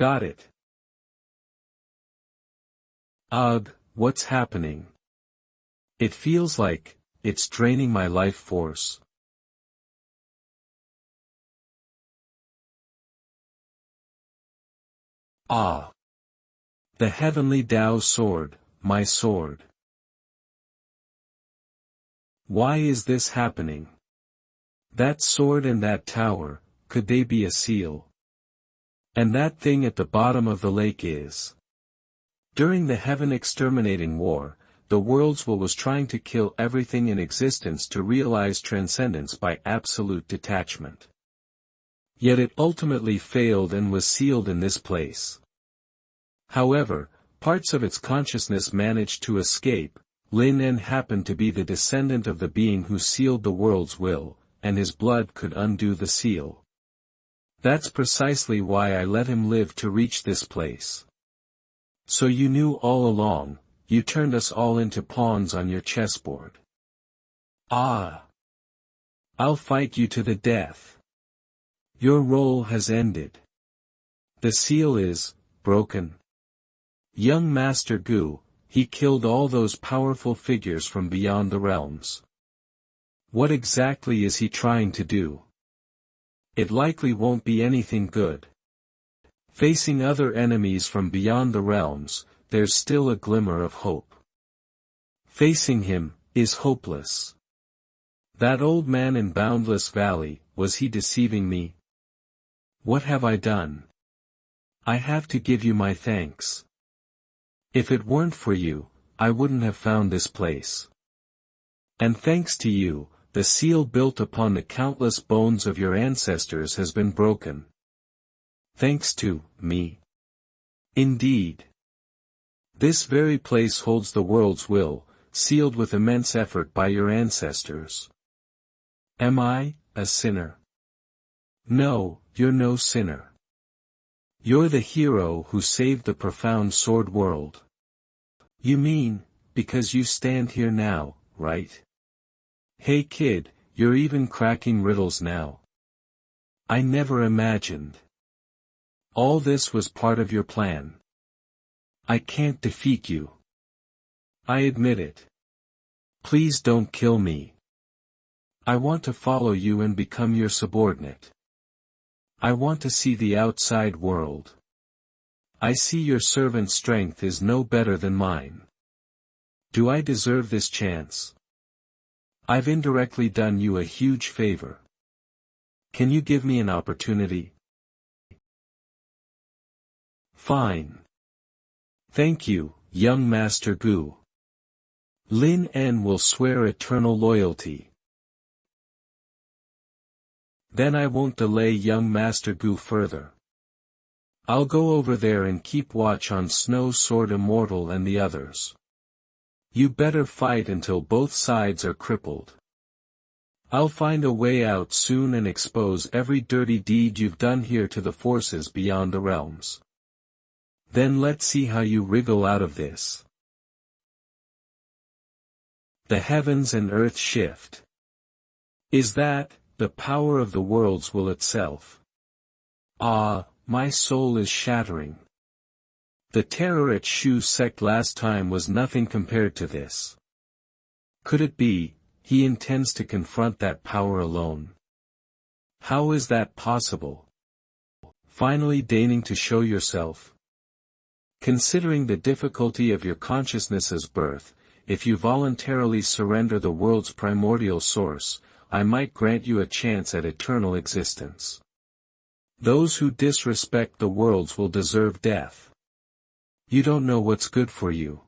Got it. Ugh, what's happening? It feels like it's draining my life force. Ah. The heavenly Tao sword, my sword. Why is this happening? That sword and that tower, could they be a seal? And that thing at the bottom of the lake is. During the Heaven Exterminating War, the world's will was trying to kill everything in existence to realize transcendence by absolute detachment. Yet it ultimately failed and was sealed in this place. However, parts of its consciousness managed to escape. Lin En happened to be the descendant of the being who sealed the world's will, and his blood could undo the seal. That's precisely why I let him live to reach this place. So you knew all along, you turned us all into pawns on your chessboard. Ah! I'll fight you to the death. Your role has ended. The seal is broken. Young Master Gu, he killed all those powerful figures from beyond the realms. What exactly is he trying to do? It likely won't be anything good. Facing other enemies from beyond the realms, there's still a glimmer of hope. Facing him is hopeless. That old man in Boundless Valley, was he deceiving me? What have I done? I have to give you my thanks. If it weren't for you, I wouldn't have found this place. And thanks to you, the seal built upon the countless bones of your ancestors has been broken. Thanks to me. Indeed. This very place holds the world's will, sealed with immense effort by your ancestors. Am I a sinner? No, you're no sinner. You're the hero who saved the profound sword world. You mean, because you stand here now, right? Hey kid, you're even cracking riddles now. I never imagined. All this was part of your plan. I can't defeat you. I admit it. Please don't kill me. I want to follow you and become your subordinate. I want to see the outside world. I see your servant's strength is no better than mine. Do I deserve this chance? I've indirectly done you a huge favor. Can you give me an opportunity? Fine. Thank you, young Master Gu. Lin En will swear eternal loyalty. Then I won't delay young Master Gu further. I'll go over there and keep watch on Snow Sword Immortal and the others. You better fight until both sides are crippled. I'll find a way out soon and expose every dirty deed you've done here to the forces beyond the realms. Then let's see how you wriggle out of this. The heavens and earth shift. Is that the power of the world's will itself? Ah, my soul is shattering. The terror at Shu sect last time was nothing compared to this. Could it be, he intends to confront that power alone? How is that possible? Finally deigning to show yourself? Considering the difficulty of your consciousness's birth, if you voluntarily surrender the world's primordial source, I might grant you a chance at eternal existence. Those who disrespect the worlds will deserve death. You don't know what's good for you.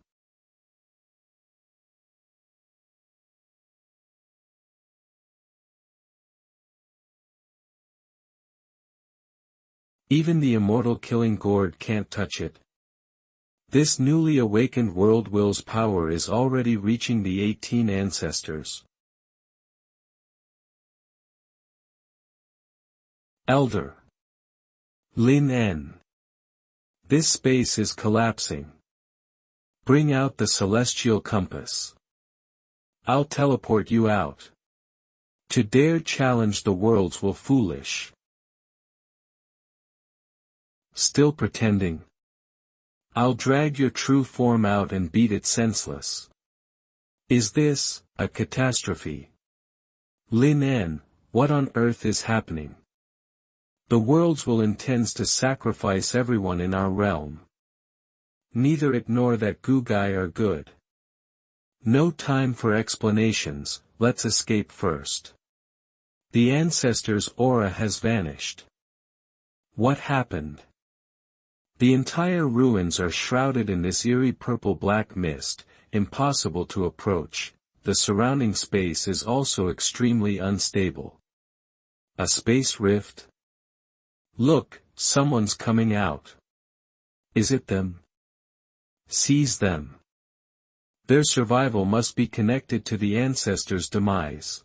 Even the immortal killing gourd can't touch it. This newly awakened world will's power is already reaching the 18 ancestors. Elder Lin En. This space is collapsing. Bring out the celestial compass. I'll teleport you out. To dare challenge the worlds will foolish. Still pretending? I'll drag your true form out and beat it senseless. Is this a catastrophe? Lin En, what on earth is happening? The worlds will intends to sacrifice everyone in our realm. Neither it nor that Gugai are good. No time for explanations, let's escape first. The ancestors' aura has vanished. What happened? The entire ruins are shrouded in this eerie purple-black mist, impossible to approach. The surrounding space is also extremely unstable. A space rift? Look, someone's coming out. Is it them? Seize them. Their survival must be connected to the ancestors' demise.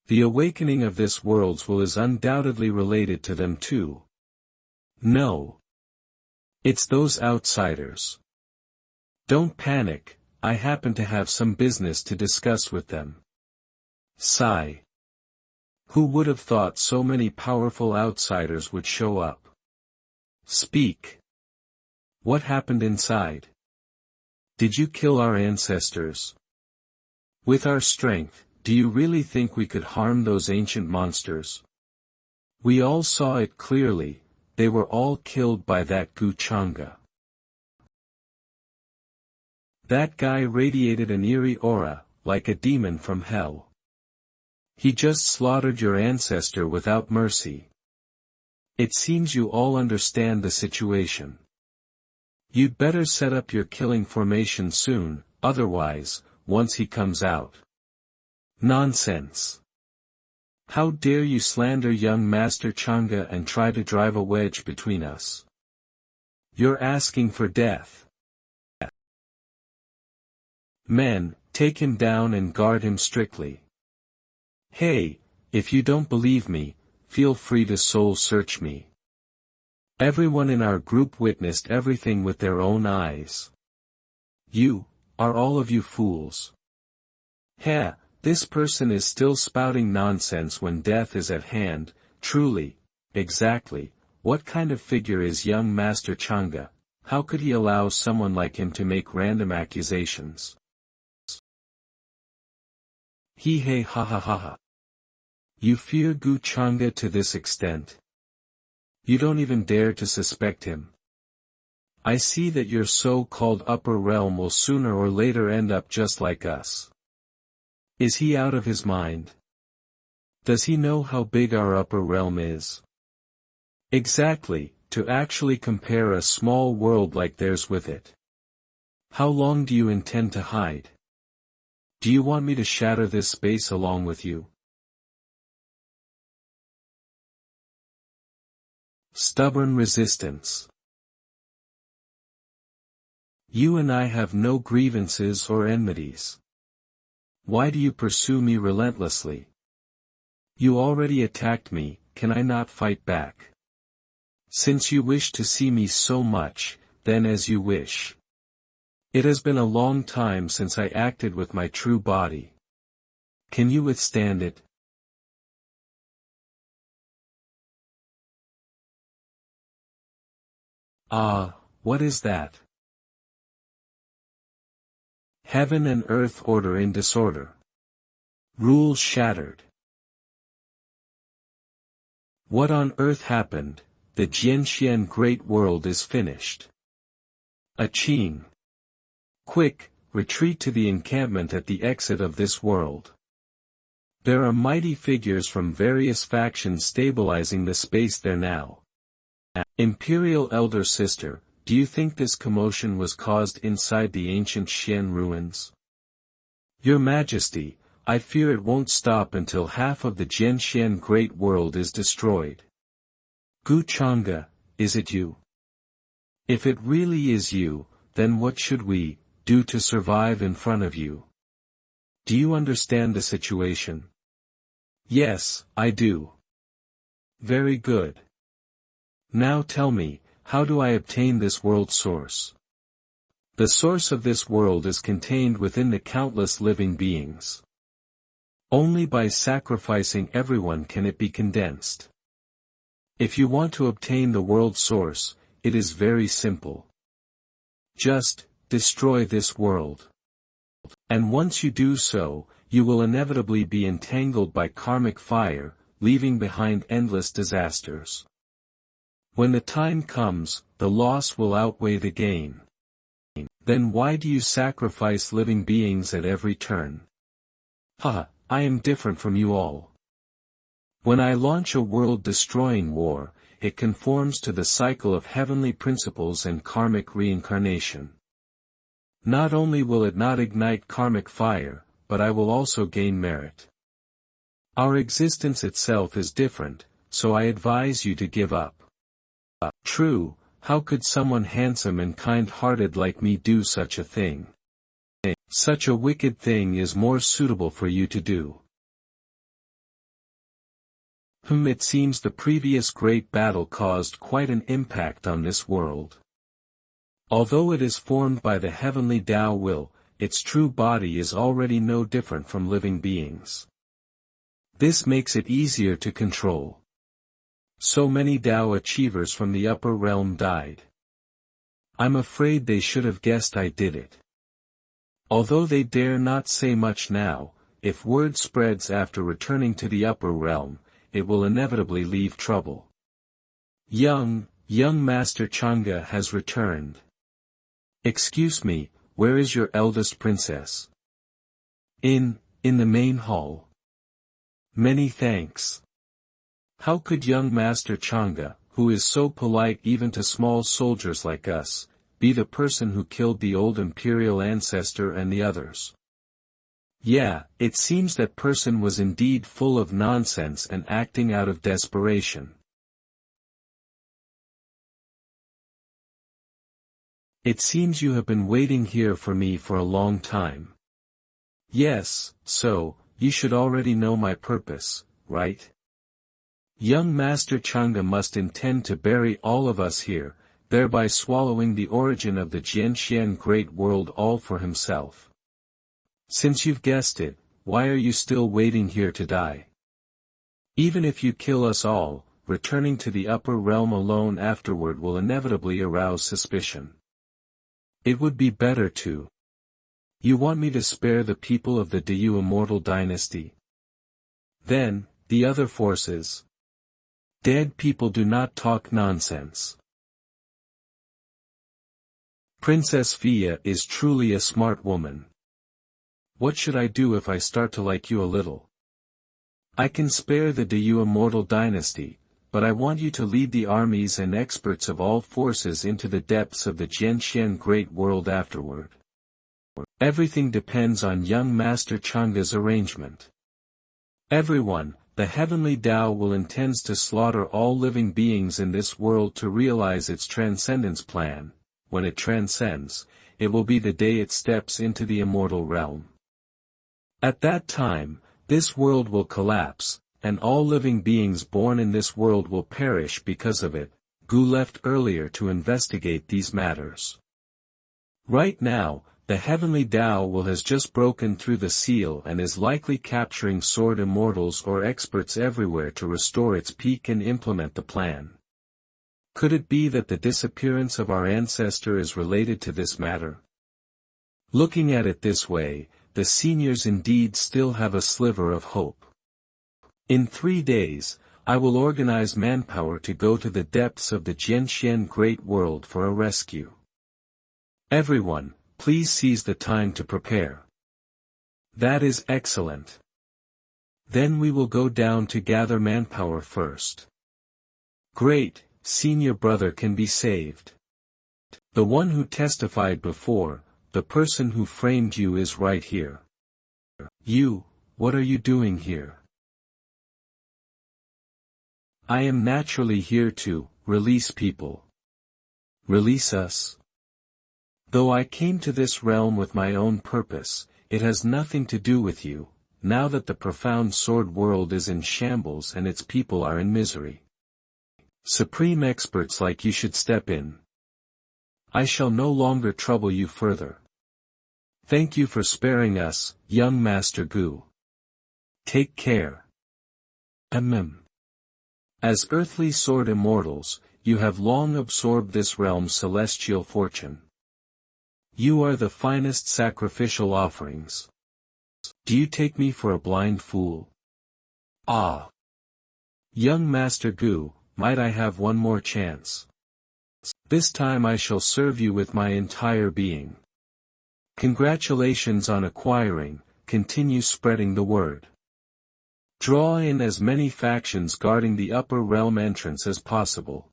The awakening of this worlds will is undoubtedly related to them too. No. It's those outsiders. Don't panic, I happen to have some business to discuss with them. Sigh. Who would have thought so many powerful outsiders would show up? Speak. What happened inside? Did you kill our ancestors? With our strength, do you really think we could harm those ancient monsters? We all saw it clearly, they were all killed by that Gu Changa. That guy radiated an eerie aura, like a demon from hell. He just slaughtered your ancestor without mercy. It seems you all understand the situation. You'd better set up your killing formation soon, otherwise, once he comes out. Nonsense. How dare you slander young Master Changa and try to drive a wedge between us? You're asking for death. Men, take him down and guard him strictly. Hey, if you don't believe me, feel free to soul search me. Everyone in our group witnessed everything with their own eyes. Are all of you fools? Heh, this person is still spouting nonsense when death is at hand, truly, exactly, what kind of figure is young Master Changa? How could he allow someone like him to make random accusations? He ha ha ha ha. You fear Gu Changa to this extent? You don't even dare to suspect him. I see that your so-called upper realm will sooner or later end up just like us. Is he out of his mind? Does he know how big our upper realm is? Exactly, to actually compare a small world like theirs with it. How long do you intend to hide? Do you want me to shatter this space along with you? Stubborn resistance. You and I have no grievances or enmities. Why do you pursue me relentlessly? You already attacked me, can I not fight back? Since you wish to see me so much, then as you wish. It has been a long time since I acted with my true body. Can you withstand it? Ah, what is that? Heaven and earth order in disorder. Rules shattered. What on earth happened? The Jianxian Great World is finished. Aching. Quick, retreat to the encampment at the exit of this world. There are mighty figures from various factions stabilizing the space there now. Imperial Elder Sister, do you think this commotion was caused inside the ancient Xian ruins? Your Majesty, I fear it won't stop until half of the Jianxian Great World is destroyed. Gu Changa, is it you? If it really is you, then what should we do to survive in front of you? Do you understand the situation? Yes, I do. Very good. Now tell me, how do I obtain this world source? The source of this world is contained within the countless living beings. Only by sacrificing everyone can it be condensed. If you want to obtain the world source, it is very simple. Just destroy this world. And once you do so, you will inevitably be entangled by karmic fire, leaving behind endless disasters. When the time comes, the loss will outweigh the gain. Then why do you sacrifice living beings at every turn? Ha, I am different from you all. When I launch a world-destroying war, it conforms to the cycle of heavenly principles and karmic reincarnation. Not only will it not ignite karmic fire, but I will also gain merit. Our existence itself is different, so I advise you to give up. True, how could someone handsome and kind-hearted like me do such a thing? Such a wicked thing is more suitable for you to do. It seems the previous great battle caused quite an impact on this world. Although it is formed by the heavenly Tao will, its true body is already no different from living beings. This makes it easier to control. So many Tao achievers from the upper realm died. I'm afraid they should have guessed I did it. Although they dare not say much now, if word spreads after returning to the upper realm, it will inevitably leave trouble. Young Master Chang'e has returned. Excuse me, where is your eldest princess? In the main hall. Many thanks. How could young Master Chang'e, who is so polite even to small soldiers like us, be the person who killed the old imperial ancestor and the others? Yeah, it seems that person was indeed full of nonsense and acting out of desperation. It seems you have been waiting here for me for a long time. Yes, so, you should already know my purpose, right? Young Master Chang'e must intend to bury all of us here, thereby swallowing the origin of the Jianxian Great World all for himself. Since you've guessed it, why are you still waiting here to die? Even if you kill us all, returning to the upper realm alone afterward will inevitably arouse suspicion. It would be better to. You want me to spare the people of the Diyu immortal dynasty? Then, the other forces. Dead people do not talk nonsense. Princess Fia is truly a smart woman. What should I do if I start to like you a little? I can spare the Diyu immortal dynasty, but I want you to lead the armies and experts of all forces into the depths of the Jianxian Great World afterward. Everything depends on young Master Chang'e's arrangement. Everyone, the heavenly Tao will intends to slaughter all living beings in this world to realize its transcendence plan. When it transcends, it will be the day it steps into the immortal realm. At that time, this world will collapse, and all living beings born in this world will perish because of it. Gu left earlier to investigate these matters. Right now, the heavenly Tao will has just broken through the seal and is likely capturing sword immortals or experts everywhere to restore its peak and implement the plan. Could it be that the disappearance of our ancestor is related to this matter? Looking at it this way, the seniors indeed still have a sliver of hope. In 3 days, I will organize manpower to go to the depths of the Jianxian Great World for a rescue. Everyone, please seize the time to prepare. That is excellent. Then we will go down to gather manpower first. Great, senior brother can be saved. The one who testified before, the person who framed you is right here. You, what are you doing here? I am naturally here to release people. Release us? Though I came to this realm with my own purpose, it has nothing to do with you, now that the profound sword world is in shambles and its people are in misery. Supreme experts like you should step in. I shall no longer trouble you further. Thank you for sparing us, young Master Gu. Take care. As earthly sword immortals, you have long absorbed this realm's celestial fortune. You are the finest sacrificial offerings. Do you take me for a blind fool? Ah! Young Master Gu, might I have one more chance? This time I shall serve you with my entire being. Congratulations on acquiring, continue spreading the word. Draw in as many factions guarding the upper realm entrance as possible.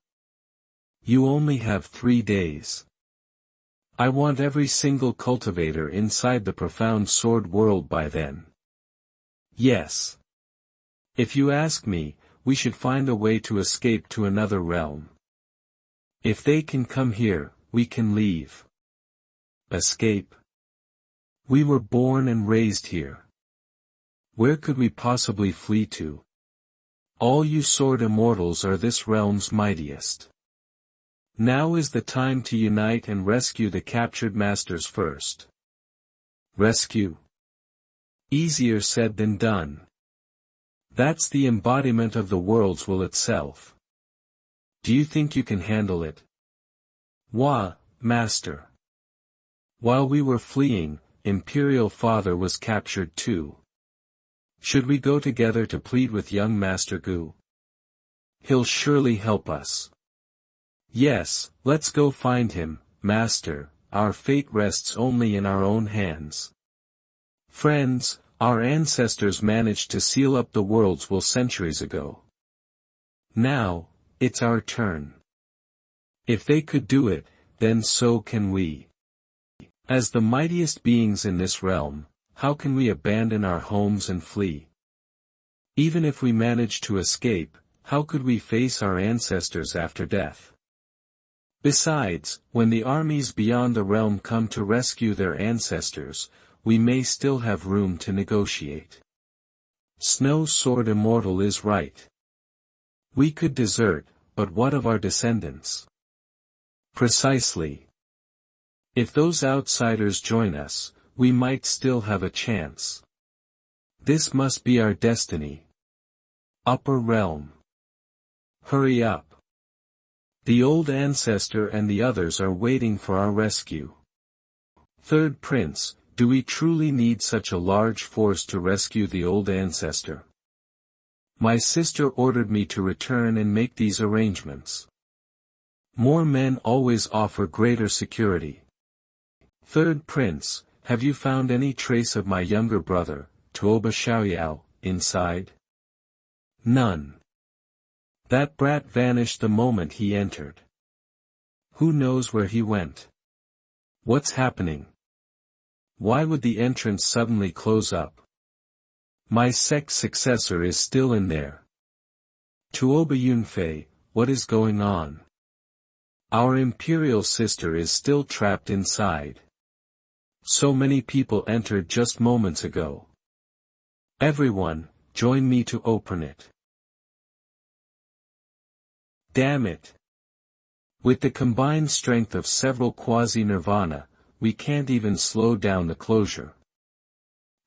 You only have 3 days. I want every single cultivator inside the profound sword world by then. Yes. If you ask me, we should find a way to escape to another realm. If they can come here, we can leave. Escape? We were born and raised here. Where could we possibly flee to? All you sword immortals are this realm's mightiest. Now is the time to unite and rescue the captured masters first. Rescue? Easier said than done. That's the embodiment of the world's will itself. Do you think you can handle it? Wah, Master. While we were fleeing, Imperial Father was captured too. Should we go together to plead with young Master Gu? He'll surely help us. Yes, let's go find him, Master, our fate rests only in our own hands. Friends, our ancestors managed to seal up the world's will centuries ago. Now, it's our turn. If they could do it, then so can we. As the mightiest beings in this realm, how can we abandon our homes and flee? Even if we manage to escape, how could we face our ancestors after death? Besides, when the armies beyond the realm come to rescue their ancestors, we may still have room to negotiate. Snow Sword Immortal is right. We could desert, but what of our descendants? Precisely. If those outsiders join us, we might still have a chance. This must be our destiny. Upper Realm. Hurry up. The old ancestor and the others are waiting for our rescue. Third Prince, do we truly need such a large force to rescue the old ancestor? My sister ordered me to return and make these arrangements. More men always offer greater security. Third Prince, have you found any trace of my younger brother, Tuoba Xiaoyao, inside? None. That brat vanished the moment he entered. Who knows where he went? What's happening? Why would the entrance suddenly close up? My sect's successor is still in there. Tuoba Yunfei, what is going on? Our imperial sister is still trapped inside. So many people entered just moments ago. Everyone, join me to open it. Damn it. With the combined strength of several quasi-nirvana, we can't even slow down the closure.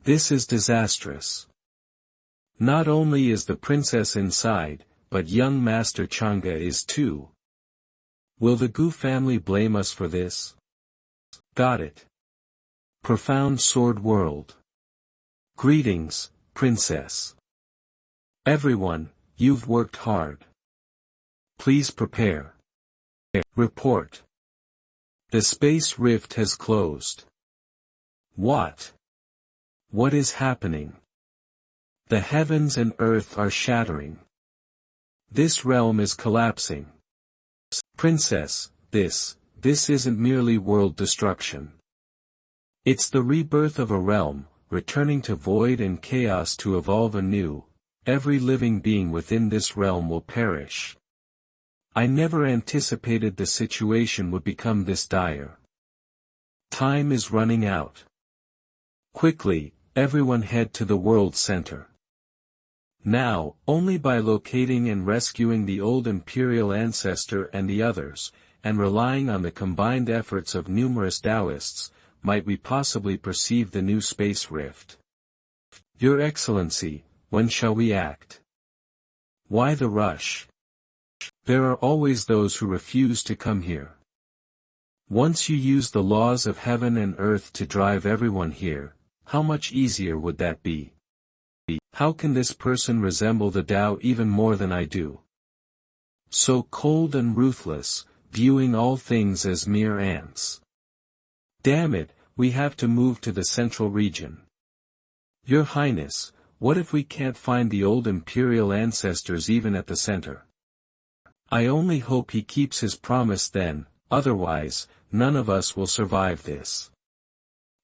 This is disastrous. Not only is the princess inside, but young Master Chang'e is too. Will the Gu family blame us for this? Got it. Profound Sword World. Greetings, Princess. Everyone, you've worked hard. Please prepare. Report. The space rift has closed. What? What is happening? The heavens and earth are shattering. This realm is collapsing. Princess, this isn't merely world destruction. It's the rebirth of a realm, returning to void and chaos to evolve anew. Every living being within this realm will perish. I never anticipated the situation would become this dire. Time is running out. Quickly, everyone head to the world center. Now, only by locating and rescuing the old imperial ancestor and the others, and relying on the combined efforts of numerous Taoists, might we possibly perceive the new space rift. Your Excellency, when shall we act? Why the rush? There are always those who refuse to come here. Once you use the laws of heaven and earth to drive everyone here, how much easier would that be? How can this person resemble the Tao even more than I do? So cold and ruthless, viewing all things as mere ants. Damn it, we have to move to the central region. Your Highness, what if we can't find the old imperial ancestors even at the center? I only hope he keeps his promise then, otherwise, none of us will survive this.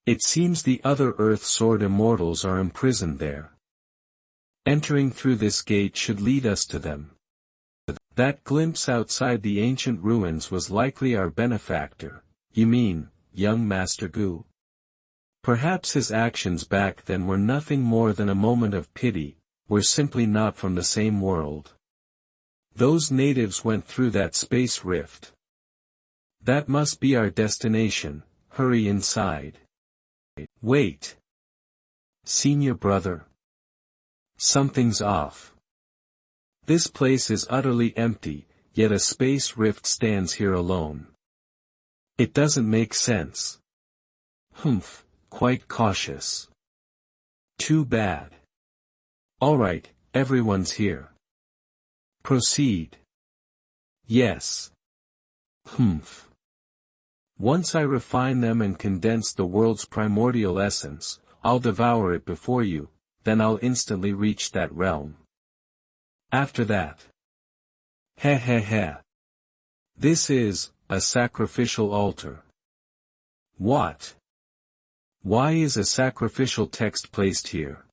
It seems the other Earth Sword Immortals are imprisoned there. Entering through this gate should lead us to them. That glimpse outside the ancient ruins was likely our benefactor, you mean, young Master Gu. Perhaps his actions back then were nothing more than a moment of pity, we're simply not from the same world. Those natives went through that space rift. That must be our destination, hurry inside. Wait. Senior brother. Something's off. This place is utterly empty, yet a space rift stands here alone. It doesn't make sense. Humph, quite cautious. Too bad. Alright, everyone's here. Proceed. Yes. Humph. Once I refine them and condense the world's primordial essence, I'll devour it before you, then I'll instantly reach that realm. After that. Heh heh heh. This is, a sacrificial altar. What? Why is a sacrificial text placed here?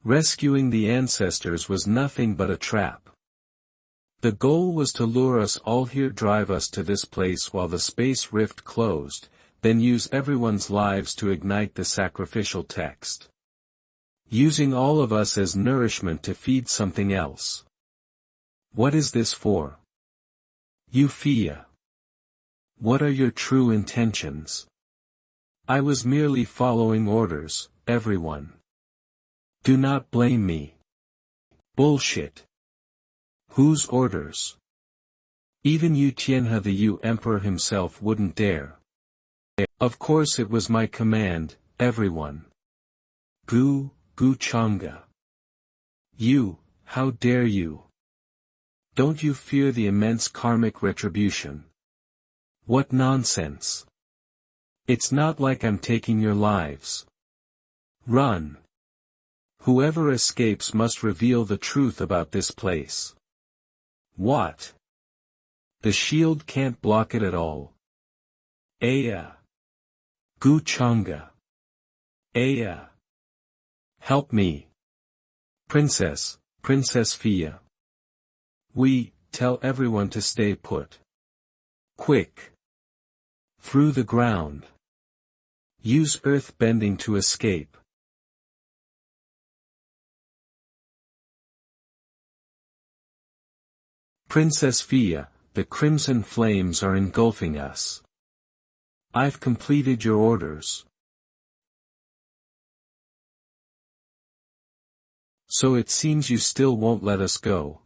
Rescuing the ancestors was nothing but a trap. The goal was to lure us all here, drive us to this place while the space rift closed, then use everyone's lives to ignite the sacrificial text. Using all of us as nourishment to feed something else. What is this for? Euphia. What are your true intentions? I was merely following orders, everyone. Do not blame me. Bullshit. Whose orders? Even Yu Tianhe, the Yu Emperor himself, wouldn't dare. Of course it was my command, everyone. Gu Chang'e. You, how dare you? Don't you fear the immense karmic retribution? What nonsense. It's not like I'm taking your lives. Run. Whoever escapes must reveal the truth about this place. What? The shield can't block it at all. Aya. Gu Chang'e. Aya. Help me. Princess Fia. We, tell everyone to stay put. Quick. Through the ground. Use earth bending to escape. Princess Fia, the crimson flames are engulfing us. I've completed your orders. So it seems you still won't let us go.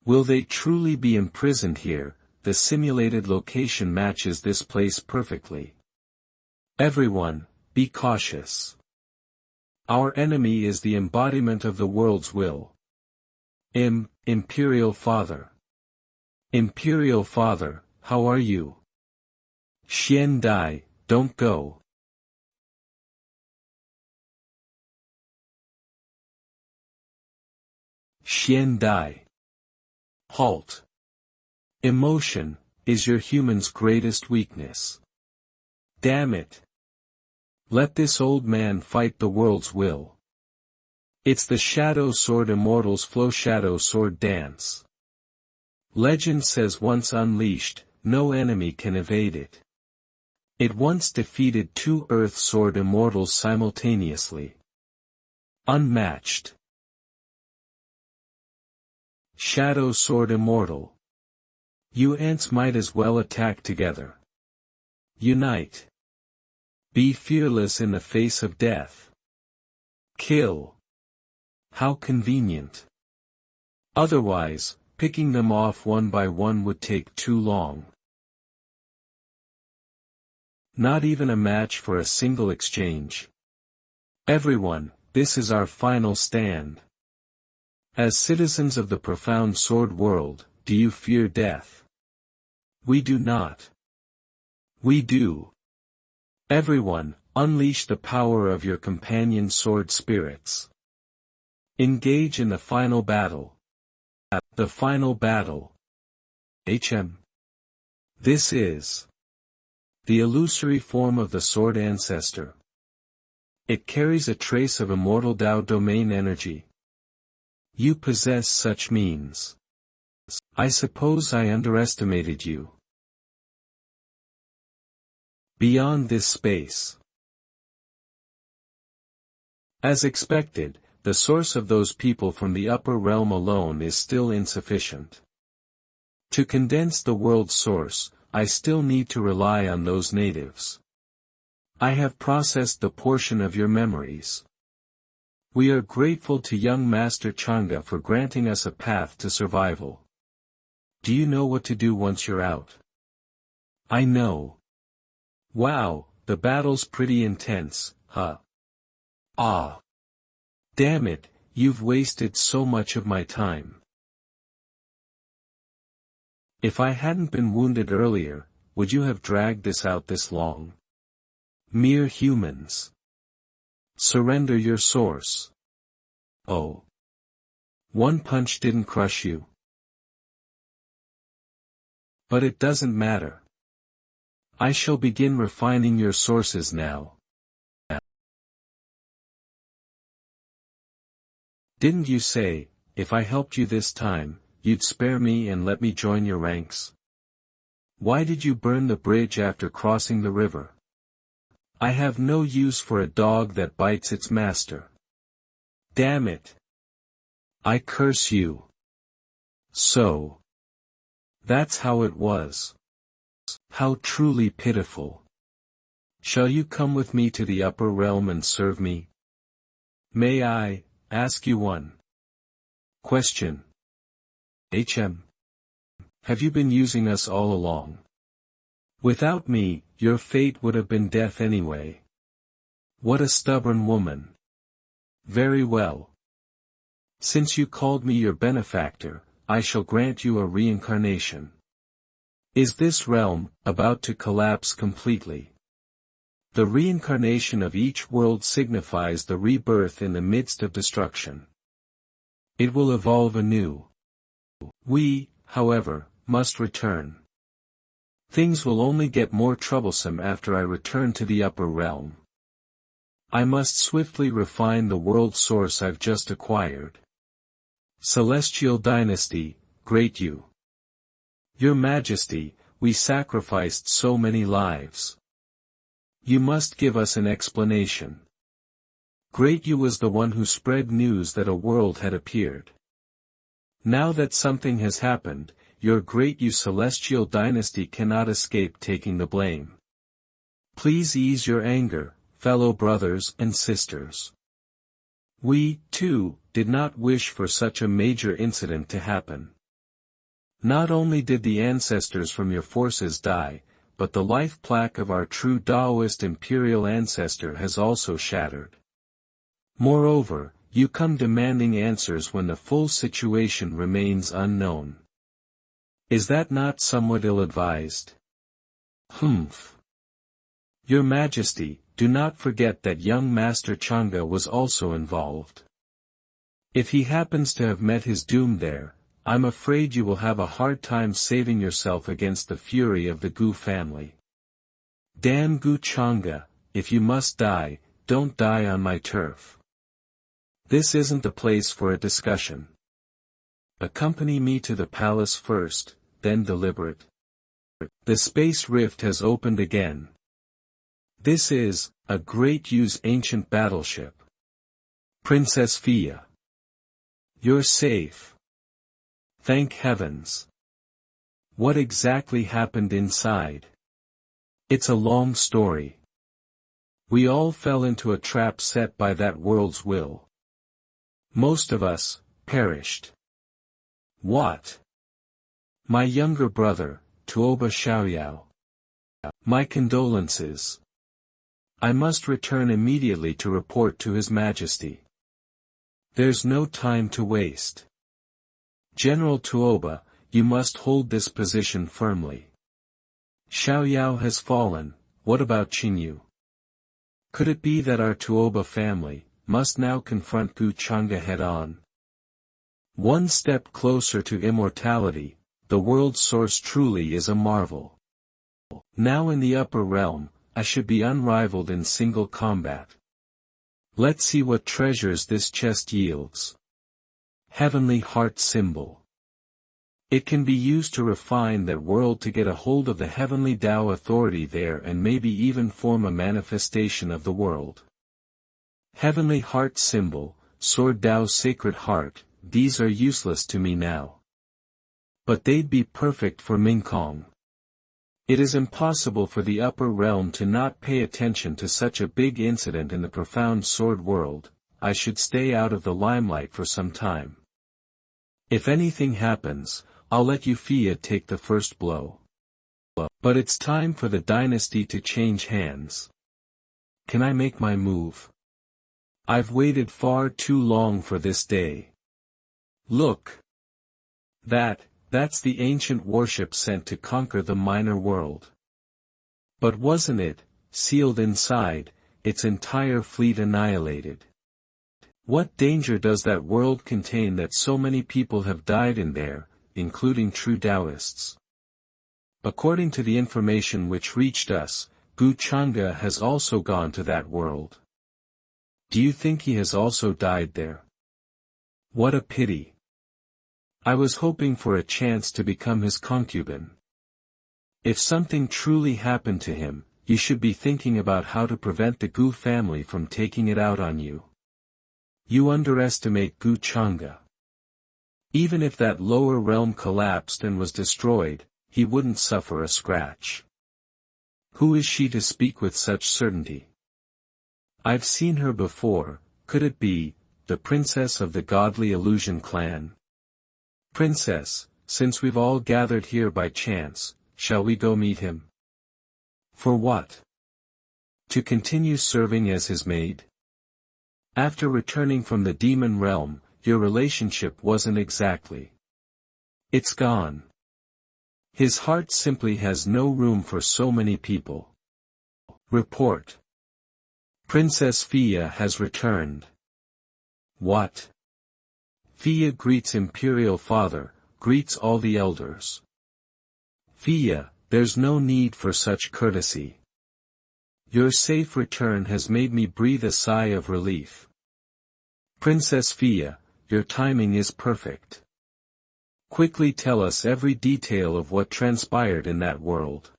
Will they truly be imprisoned here? The simulated location matches this place perfectly. Everyone, be cautious. Our enemy is the embodiment of the world's will. Imperial Father. Imperial Father, how are you? Xian Dai, don't go. Xian Dai. Halt. Emotion, is your human's greatest weakness. Damn it. Let this old man fight the world's will. It's the Shadow Sword Immortals' Flow Shadow Sword Dance. Legend says once unleashed, no enemy can evade it. It once defeated 2 Earth Sword Immortals simultaneously. Unmatched. Shadow Sword Immortal. You ants might as well attack together. Unite. Be fearless in the face of death. Kill. How convenient. Otherwise, Picking them off one by one would take too long. Not even a match for a single exchange. Everyone, this is our final stand. As citizens of the profound sword world, do you fear death? We do not. We do. Everyone, unleash the power of your companion sword spirits. Engage in the final battle. The final battle. This is the illusory form of the sword ancestor. It carries a trace of immortal Tao domain energy. You possess such means. I suppose I underestimated you. Beyond this space. As expected, the source of those people from the upper realm alone is still insufficient. To condense the world's source, I still need to rely on those natives. I have processed the portion of your memories. We are grateful to young Master Changa for granting us a path to survival. Do you know what to do once you're out? I know. Wow, the battle's pretty intense, huh? Ah. Damn it, you've wasted so much of my time. If I hadn't been wounded earlier, would you have dragged this out this long? Mere humans. Surrender your source. Oh. One punch didn't crush you. But it doesn't matter. I shall begin refining your sources now. Didn't you say, if I helped you this time, you'd spare me and let me join your ranks? Why did you burn the bridge after crossing the river? I have no use for a dog that bites its master. Damn it. I curse you. So. That's how it was. How truly pitiful. Shall you come with me to the upper realm and serve me? May I ask you one question? Have you been using us all along? Without me, your fate would have been death anyway. What a stubborn woman. Very well. Since you called me your benefactor, I shall grant you a reincarnation. Is this realm about to collapse completely? The reincarnation of each world signifies the rebirth in the midst of destruction. It will evolve anew. We, however, must return. Things will only get more troublesome after I return to the upper realm. I must swiftly refine the world source I've just acquired. Celestial Dynasty, great you. Your Majesty, we sacrificed so many lives. You must give us an explanation. Great you was the one who spread news that a world had appeared. Now that something has happened, your great you Celestial Dynasty cannot escape taking the blame. Please ease your anger, fellow brothers and sisters. We, too, did not wish for such a major incident to happen. Not only did the ancestors from your forces die, but the life plaque of our true Taoist imperial ancestor has also shattered. Moreover, you come demanding answers when the full situation remains unknown. Is that not somewhat ill-advised? Humph. Your Majesty, do not forget that young Master Changa was also involved. If he happens to have met his doom there, I'm afraid you will have a hard time saving yourself against the fury of the Gu family. Damn Gu Changa, if you must die, don't die on my turf. This isn't the place for a discussion. Accompany me to the palace first, then deliberate. The space rift has opened again. This is, a great use ancient battleship. Princess Fia. You're safe. Thank heavens. What exactly happened inside? It's a long story. We all fell into a trap set by that world's will. Most of us, perished. What? My younger brother, Tuoba Xiaoyao. My condolences. I must return immediately to report to His Majesty. There's no time to waste. General Tuoba, you must hold this position firmly. Xiaoyao has fallen, what about Qingyu? Could it be that our Tuoba family must now confront Gu Changa head-on? One step closer to immortality, the world's source truly is a marvel. Now in the upper realm, I should be unrivaled in single combat. Let's see what treasures this chest yields. Heavenly Heart Symbol. It can be used to refine that world to get a hold of the heavenly Tao authority there and maybe even form a manifestation of the world. Heavenly Heart Symbol, Sword Tao's Sacred Heart, these are useless to me now. But they'd be perfect for Mingkong. It is impossible for the upper realm to not pay attention to such a big incident in the profound sword world. I should stay out of the limelight for some time. If anything happens, I'll let Euphia take the first blow. But it's time for the dynasty to change hands. Can I make my move? I've waited far too long for this day. Look. That's the ancient warship sent to conquer the minor world. But wasn't it, sealed inside, its entire fleet annihilated? What danger does that world contain that so many people have died in there, including true Taoists? According to the information which reached us, Gu Changa has also gone to that world. Do you think he has also died there? What a pity. I was hoping for a chance to become his concubine. If something truly happened to him, you should be thinking about how to prevent the Gu family from taking it out on you. You underestimate Gu Changa. Even if that lower realm collapsed and was destroyed, he wouldn't suffer a scratch. Who is she to speak with such certainty? I've seen her before. Could it be the princess of the Godly Illusion clan? Princess, since we've all gathered here by chance, shall we go meet him? For what? To continue serving as his maid? After returning from the demon realm, your relationship wasn't exactly. It's gone. His heart simply has no room for so many people. Report. Princess Fia has returned. What? Fia greets Imperial Father, greets all the elders. Fia, there's no need for such courtesy. Your safe return has made me breathe a sigh of relief. Princess Fia, your timing is perfect. Quickly tell us every detail of what transpired in that world.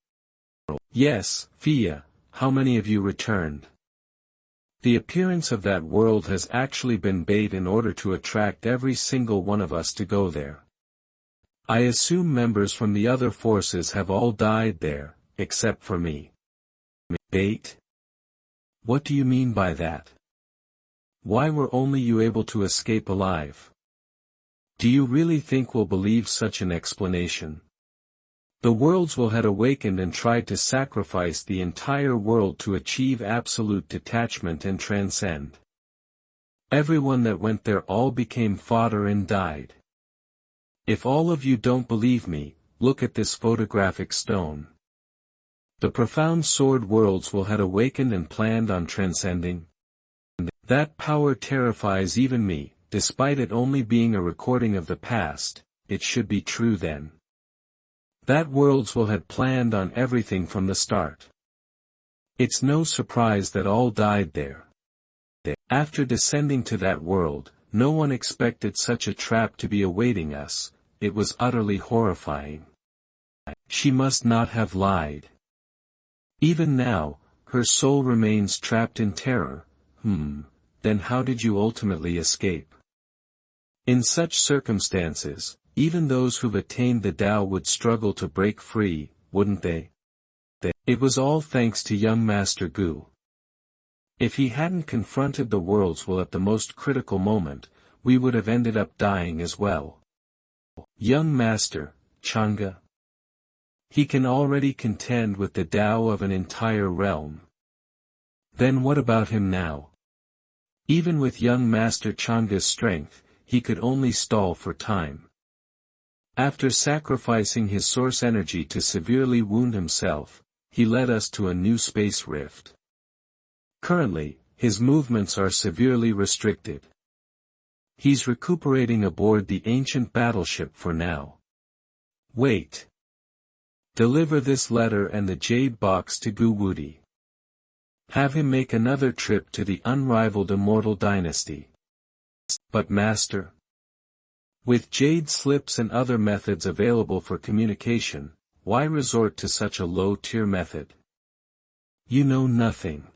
Yes, Fia, how many of you returned? The appearance of that world has actually been bait in order to attract every single one of us to go there. I assume members from the other forces have all died there, except for me. Bait? What do you mean by that? Why were only you able to escape alive? Do you really think we'll believe such an explanation? The worlds will had awakened and tried to sacrifice the entire world to achieve absolute detachment and transcend. Everyone that went there all became fodder and died. If all of you don't believe me, look at this photographic stone. The profound sword worlds will had awakened and planned on transcending. That power terrifies even me, despite it only being a recording of the past. It should be true then. That worlds will had planned on everything from the start. It's no surprise that all died there. After descending to that world, no one expected such a trap to be awaiting us. It was utterly horrifying. She must not have lied. Even now, her soul remains trapped in terror. Then how did you ultimately escape? In such circumstances, even those who've attained the Tao would struggle to break free, wouldn't they? It was all thanks to young Master Gu. If he hadn't confronted the worlds will at the most critical moment, we would have ended up dying as well. Young Master, Chang'e? He can already contend with the Tao of an entire realm. Then what about him now? Even with young Master Chang'e's strength, he could only stall for time. After sacrificing his source energy to severely wound himself, he led us to a new space rift. Currently, his movements are severely restricted. He's recuperating aboard the ancient battleship for now. Wait. Deliver this letter and the jade box to Gu Wudi. Have him make another trip to the unrivaled immortal dynasty. But Master, with jade slips and other methods available for communication, why resort to such a low-tier method? You know nothing.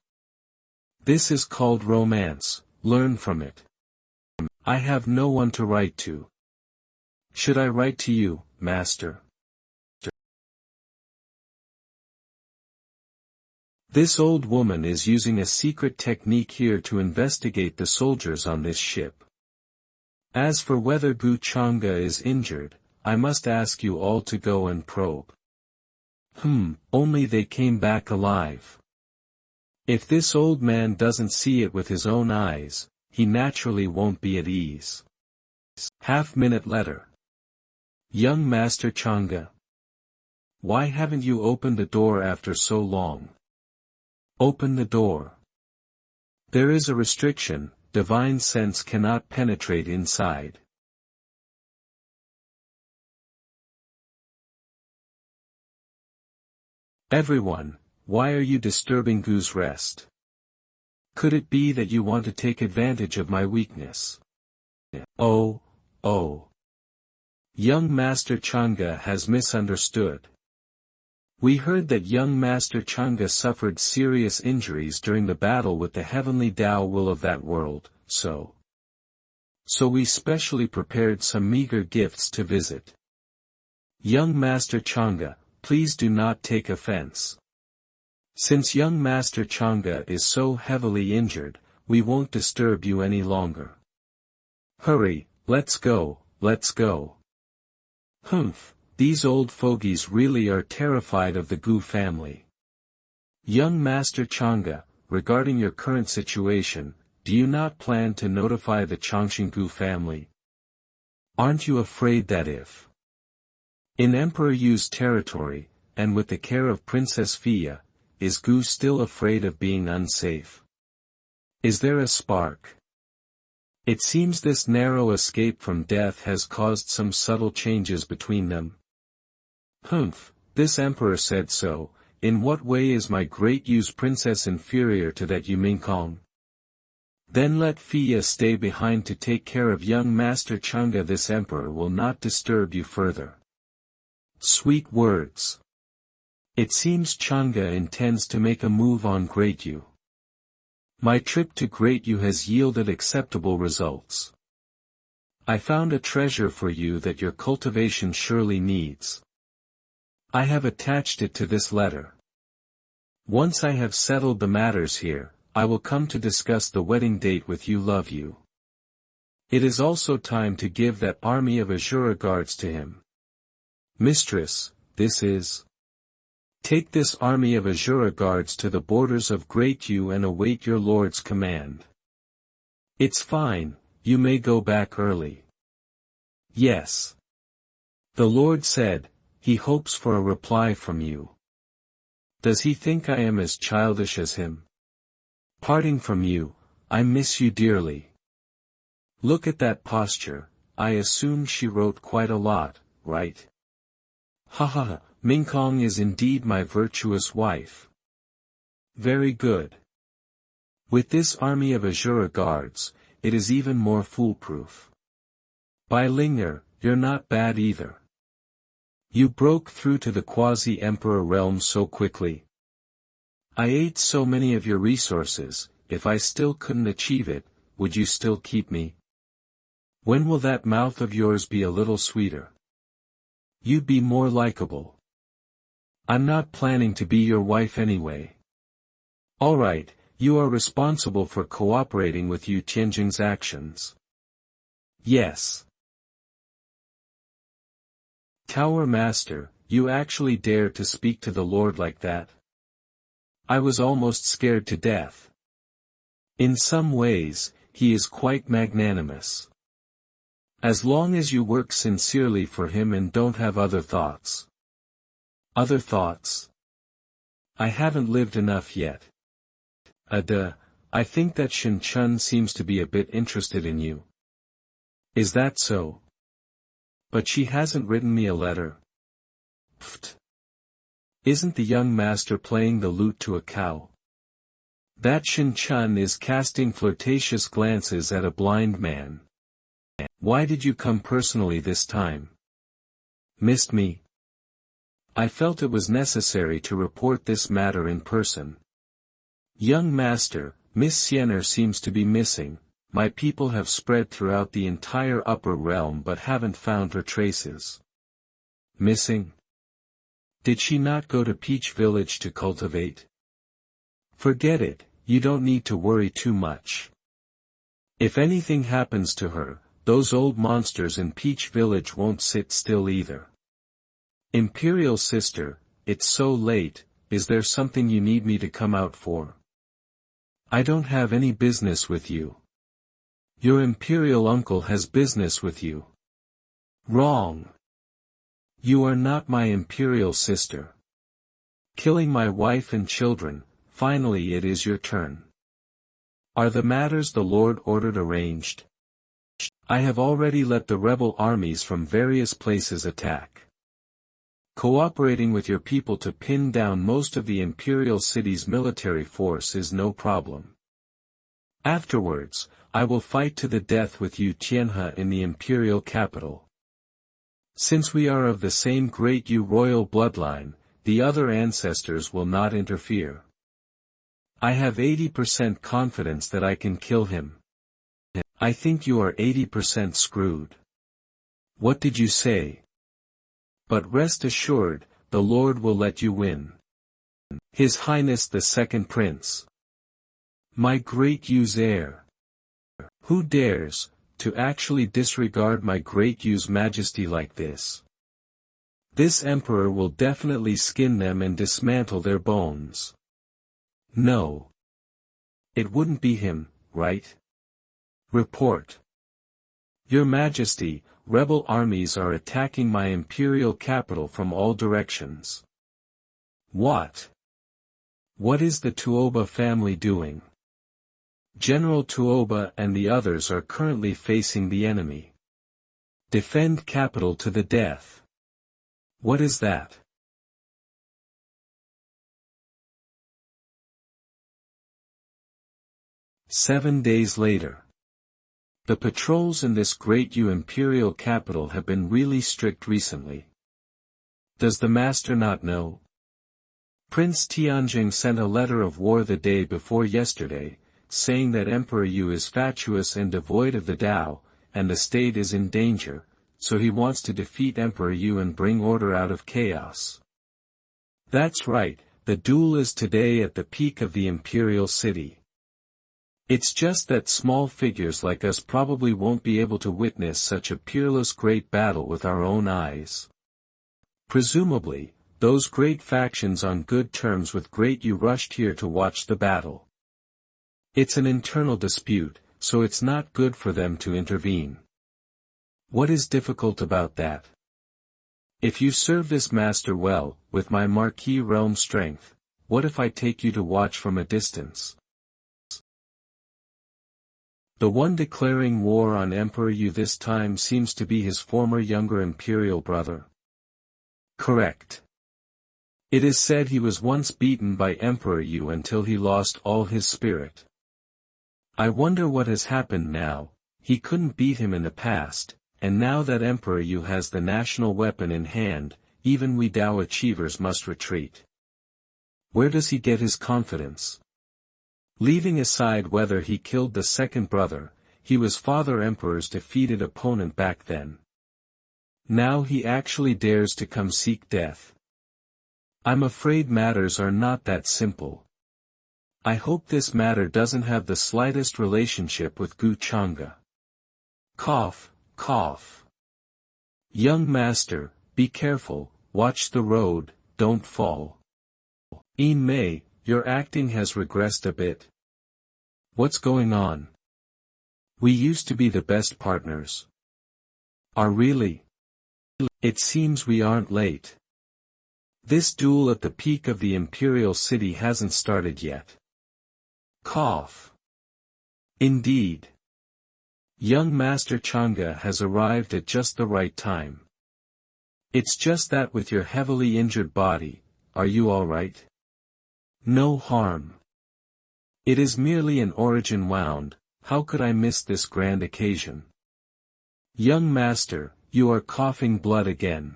This is called romance, learn from it. I have no one to write to. Should I write to you, Master? This old woman is using a secret technique here to investigate the soldiers on this ship. As for whether Gu Chang'e is injured, I must ask you all to go and probe. Only they came back alive. If this old man doesn't see it with his own eyes, he naturally won't be at ease. Half-minute letter. Young Master Chang'e. Why haven't you opened the door after so long? Open the door. There is a restriction, divine sense cannot penetrate inside. Everyone, why are you disturbing Gu's rest? Could it be that you want to take advantage of my weakness? Oh. Young Master Chang'e has misunderstood. We heard that young Master Chang'e suffered serious injuries during the battle with the heavenly Tao will of that world, so we specially prepared some meager gifts to visit. Young Master Chang'e, please do not take offense. Since young Master Chang'e is so heavily injured, we won't disturb you any longer. Hurry, let's go. These old fogies really are terrified of the Gu family. Young Master Chang'e, regarding your current situation, do you not plan to notify the Changxing Gu family? Aren't you afraid that if in Emperor Yu's territory, and with the care of Princess Fia, is Gu still afraid of being unsafe? Is there a spark? It seems this narrow escape from death has caused some subtle changes between them. This emperor said so. In what way is my great Yu's princess inferior to that Yu Mingkong? Then let Fia stay behind to take care of young Master Chang'e. This emperor will not disturb you further. Sweet words. It seems Chang'e intends to make a move on Great Yu. My trip to Great Yu has yielded acceptable results. I found a treasure for you that your cultivation surely needs. I have attached it to this letter. Once I have settled the matters here, I will come to discuss the wedding date with you. Love you. It is also time to give that army of Azura guards to him. Mistress, this is. Take this army of Azura guards to the borders of Great Yu and await your lord's command. It's fine, you may go back early. Yes. The Lord said, he hopes for a reply from you. Does he think I am as childish as him? Parting from you, I miss you dearly. Look at that posture, I assume she wrote quite a lot, right? Mingkong is indeed my virtuous wife. Very good. With this army of Azura guards, it is even more foolproof. By Lingner, you're not bad either. You broke through to the quasi-emperor realm so quickly. I ate so many of your resources. If I still couldn't achieve it, would you still keep me? When will that mouth of yours be a little sweeter? You'd be more likable. I'm not planning to be your wife anyway. Alright, you are responsible for cooperating with Yu Tianjing's actions. Yes. Tower Master, you actually dare to speak to the Lord like that? I was almost scared to death. In some ways, he is quite magnanimous. As long as you work sincerely for him and don't have other thoughts. Other thoughts? I haven't lived enough yet. I think that Shin Chun seems to be a bit interested in you. Is that so? But she hasn't written me a letter. Pfft. Isn't the young master playing the lute to a cow? That Shin Chun is casting flirtatious glances at a blind man. Why did you come personally this time? Missed me? I felt it was necessary to report this matter in person. Young master, Miss Siener seems to be missing. My people have spread throughout the entire upper realm but haven't found her traces. Missing? Did she not go to Peach Village to cultivate? Forget it, you don't need to worry too much. If anything happens to her, those old monsters in Peach Village won't sit still either. Imperial sister, it's so late, is there something you need me to come out for? I don't have any business with you. Your imperial uncle has business with you. Wrong. You are not my imperial sister. Killing my wife and children, finally it is your turn. Are the matters the Lord ordered arranged? I have already let the rebel armies from various places attack. Cooperating with your people to pin down most of the imperial city's military force is no problem. Afterwards, I will fight to the death with you Tianhe in the imperial capital. Since we are of the same great Yu royal bloodline, the other ancestors will not interfere. I have 80% confidence that I can kill him. I think you are 80% screwed. What did you say? But rest assured, the Lord will let you win. His Highness the Second Prince. My great Yu's heir. Who dares to actually disregard my great Yu's majesty like this? This emperor will definitely skin them and dismantle their bones. No. It wouldn't be him, right? Report. Your Majesty, rebel armies are attacking my imperial capital from all directions. What? What is the Tuoba family doing? General Tuoba and the others are currently facing the enemy. Defend capital to the death. What is that? Seven days later. The patrols in this great Yu imperial capital have been really strict recently. Does the master not know? Prince Tianjing sent a letter of war the day before yesterday, saying that Emperor Yu is fatuous and devoid of the Tao, and the state is in danger, so he wants to defeat Emperor Yu and bring order out of chaos. That's right, the duel is today at the peak of the imperial city. It's just that small figures like us probably won't be able to witness such a peerless great battle with our own eyes. Presumably, those great factions on good terms with Great Yu rushed here to watch the battle. It's an internal dispute, so it's not good for them to intervene. What is difficult about that? If you serve this master well, with my Marquis realm strength, what if I take you to watch from a distance? The one declaring war on Emperor Yu this time seems to be his former younger imperial brother. Correct. It is said he was once beaten by Emperor Yu until he lost all his spirit. I wonder what has happened now. He couldn't beat him in the past, and now that Emperor Yu has the national weapon in hand, even we Dao achievers must retreat. Where does he get his confidence? Leaving aside whether he killed the second brother, he was Father Emperor's defeated opponent back then. Now he actually dares to come seek death. I'm afraid matters are not that simple. I hope this matter doesn't have the slightest relationship with Gu Chang'e. Cough, cough. Young master, Be careful, watch the road, don't fall. Mei, your acting has regressed a bit. What's going on? We used to be the best partners. Are really? It seems we aren't late. This duel at the peak of the Imperial City hasn't started yet. Cough. Indeed. Young Master Chang'e has arrived at just the right time. It's just that with your heavily injured body, are you all right? No harm. It is merely an origin wound, how could I miss this grand occasion? Young Master, you are coughing blood again.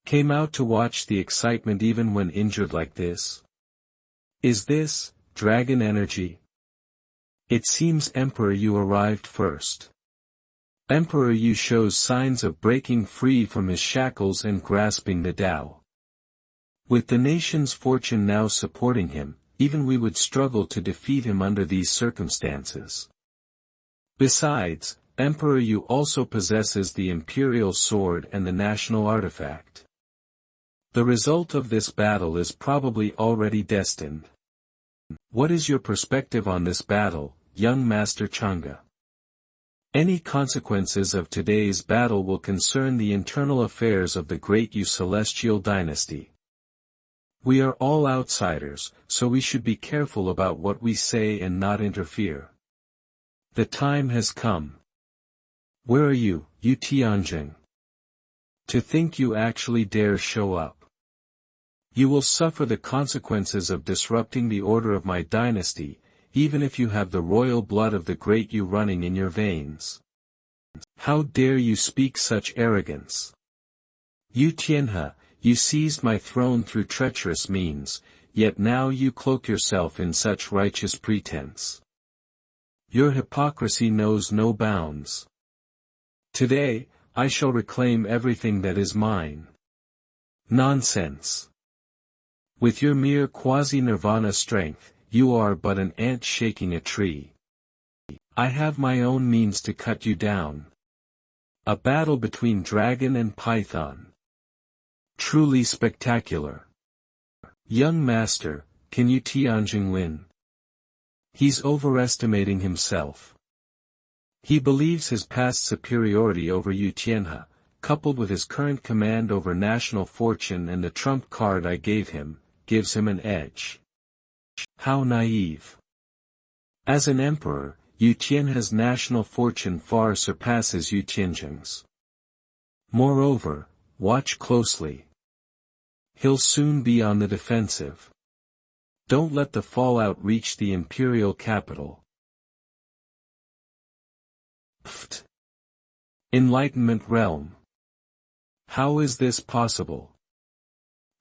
Came out to watch the excitement even when injured like this? Is this, dragon energy? It seems Emperor Yu arrived first. Emperor Yu shows signs of breaking free from his shackles and grasping the Tao. With the nation's fortune now supporting him, even we would struggle to defeat him under these circumstances. Besides, Emperor Yu also possesses the imperial sword and the national artifact. The result of this battle is probably already destined. What is your perspective on this battle, young Master Chang'e? Any consequences of today's battle will concern the internal affairs of the great Yu celestial dynasty. We are all outsiders, so we should be careful about what we say and not interfere. The time has come. Where are you, Yu Tianjing? To think you actually dare show up. You will suffer the consequences of disrupting the order of my dynasty, even if you have the royal blood of the great Yu running in your veins. How dare you speak such arrogance? Yu Tianhe, you seized my throne through treacherous means, yet now you cloak yourself in such righteous pretense. Your hypocrisy knows no bounds. Today, I shall reclaim everything that is mine. Nonsense. With your mere quasi-nirvana strength, you are but an ant shaking a tree. I have my own means to cut you down. A battle between dragon and python. Truly spectacular. Young Master, can Yu Tianjing win? He's overestimating himself. He believes his past superiority over Yu Tianhe, coupled with his current command over national fortune and the trump card I gave him, gives him an edge. How naive. As an emperor, Yu Tianhe's national fortune far surpasses Yu Tianjing's. Moreover, watch closely. He'll soon be on the defensive. Don't let the fallout reach the imperial capital. Pfft. Enlightenment realm. How is this possible?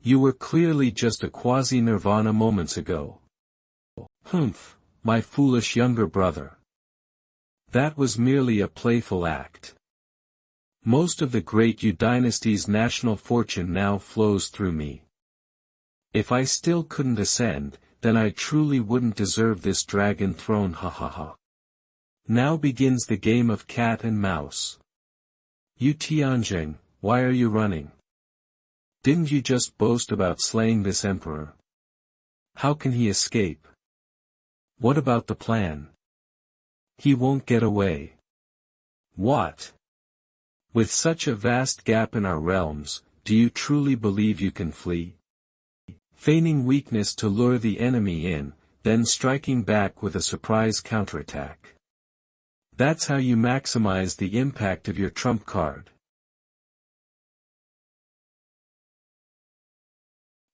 You were clearly just a quasi-nirvana moments ago. Humph, my foolish younger brother. That was merely a playful act. Most of the great Yu dynasty's national fortune now flows through me. If I still couldn't ascend, then I truly wouldn't deserve this dragon throne, ha ha ha. Now begins the game of cat and mouse. Yu Tianjing, why are you running? Didn't you just boast about slaying this emperor? How can he escape? What about the plan? He won't get away. What? With such a vast gap in our realms, do you truly believe you can flee? Feigning weakness to lure the enemy in, then striking back with a surprise counterattack. That's how you maximize the impact of your trump card.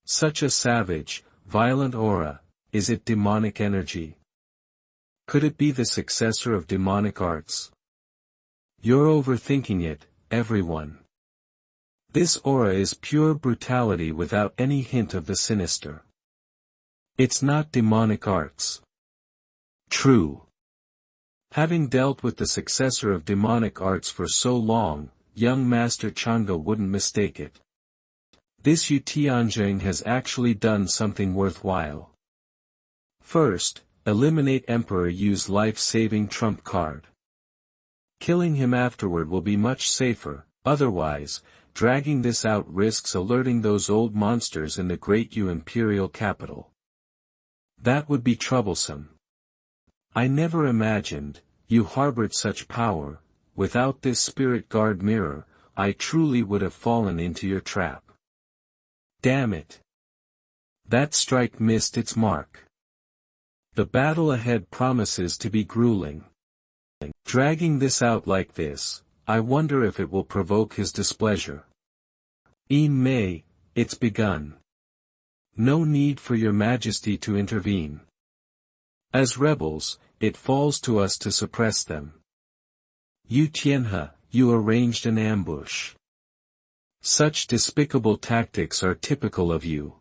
Such a savage, violent aura, is it demonic energy? Could it be the successor of demonic arts? You're overthinking it, everyone. This aura is pure brutality without any hint of the sinister. It's not demonic arts. True. Having dealt with the successor of demonic arts for so long, young Master Chang'e wouldn't mistake it. This Yu Tianjing has actually done something worthwhile. First, eliminate Emperor Yu's life-saving trump card. Killing him afterward will be much safer, otherwise, dragging this out risks alerting those old monsters in the great imperial capital. That would be troublesome. I never imagined, you harbored such power. Without this spirit guard mirror, I truly would have fallen into your trap. Damn it. That strike missed its mark. The battle ahead promises to be grueling. Dragging this out like this, I wonder if it will provoke his displeasure. May, it's begun. No need for your majesty to intervene. As rebels, it falls to us to suppress them. You Tianhe, you arranged an ambush. Such despicable tactics are typical of you.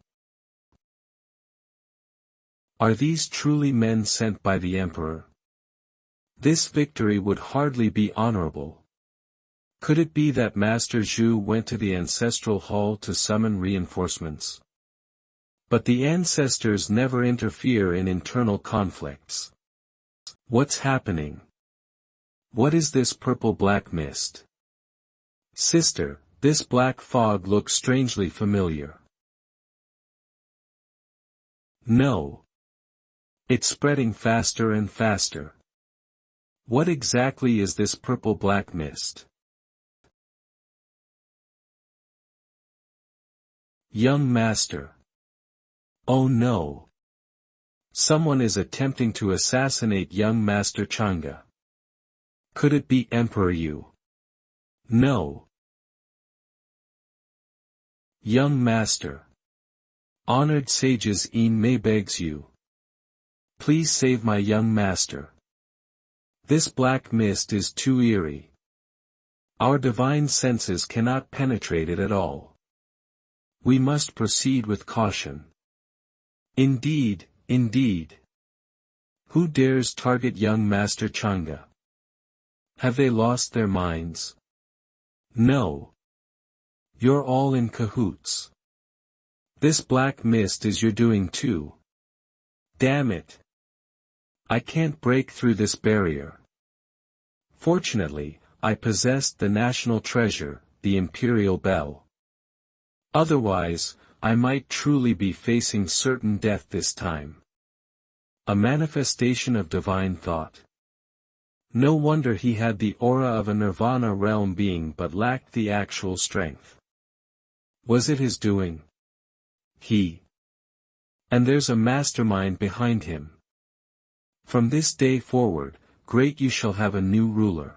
Are these truly men sent by the emperor? This victory would hardly be honorable. Could it be that Master Zhu went to the ancestral hall to summon reinforcements? But the ancestors never interfere in internal conflicts. What's happening? What is this purple-black mist? Sister, this black fog looks strangely familiar. No. It's spreading faster and faster. What exactly is this purple-black mist? Young Master. Oh no. Someone is attempting to assassinate young Master Chang'e. Could it be Emperor Yu? No. Young Master. Honored sages May begs you. Please save my young master. This black mist is too eerie. Our divine senses cannot penetrate it at all. We must proceed with caution. Indeed, indeed. Who dares target young Master Chang'e? Have they lost their minds? No. You're all in cahoots. This black mist is your doing too. Damn it. I can't break through this barrier. Fortunately, I possessed the national treasure, the imperial bell. Otherwise, I might truly be facing certain death this time. A manifestation of divine thought. No wonder he had the aura of a nirvana realm being but lacked the actual strength. Was it his doing? And there's a mastermind behind him. From this day forward, great you shall have a new ruler.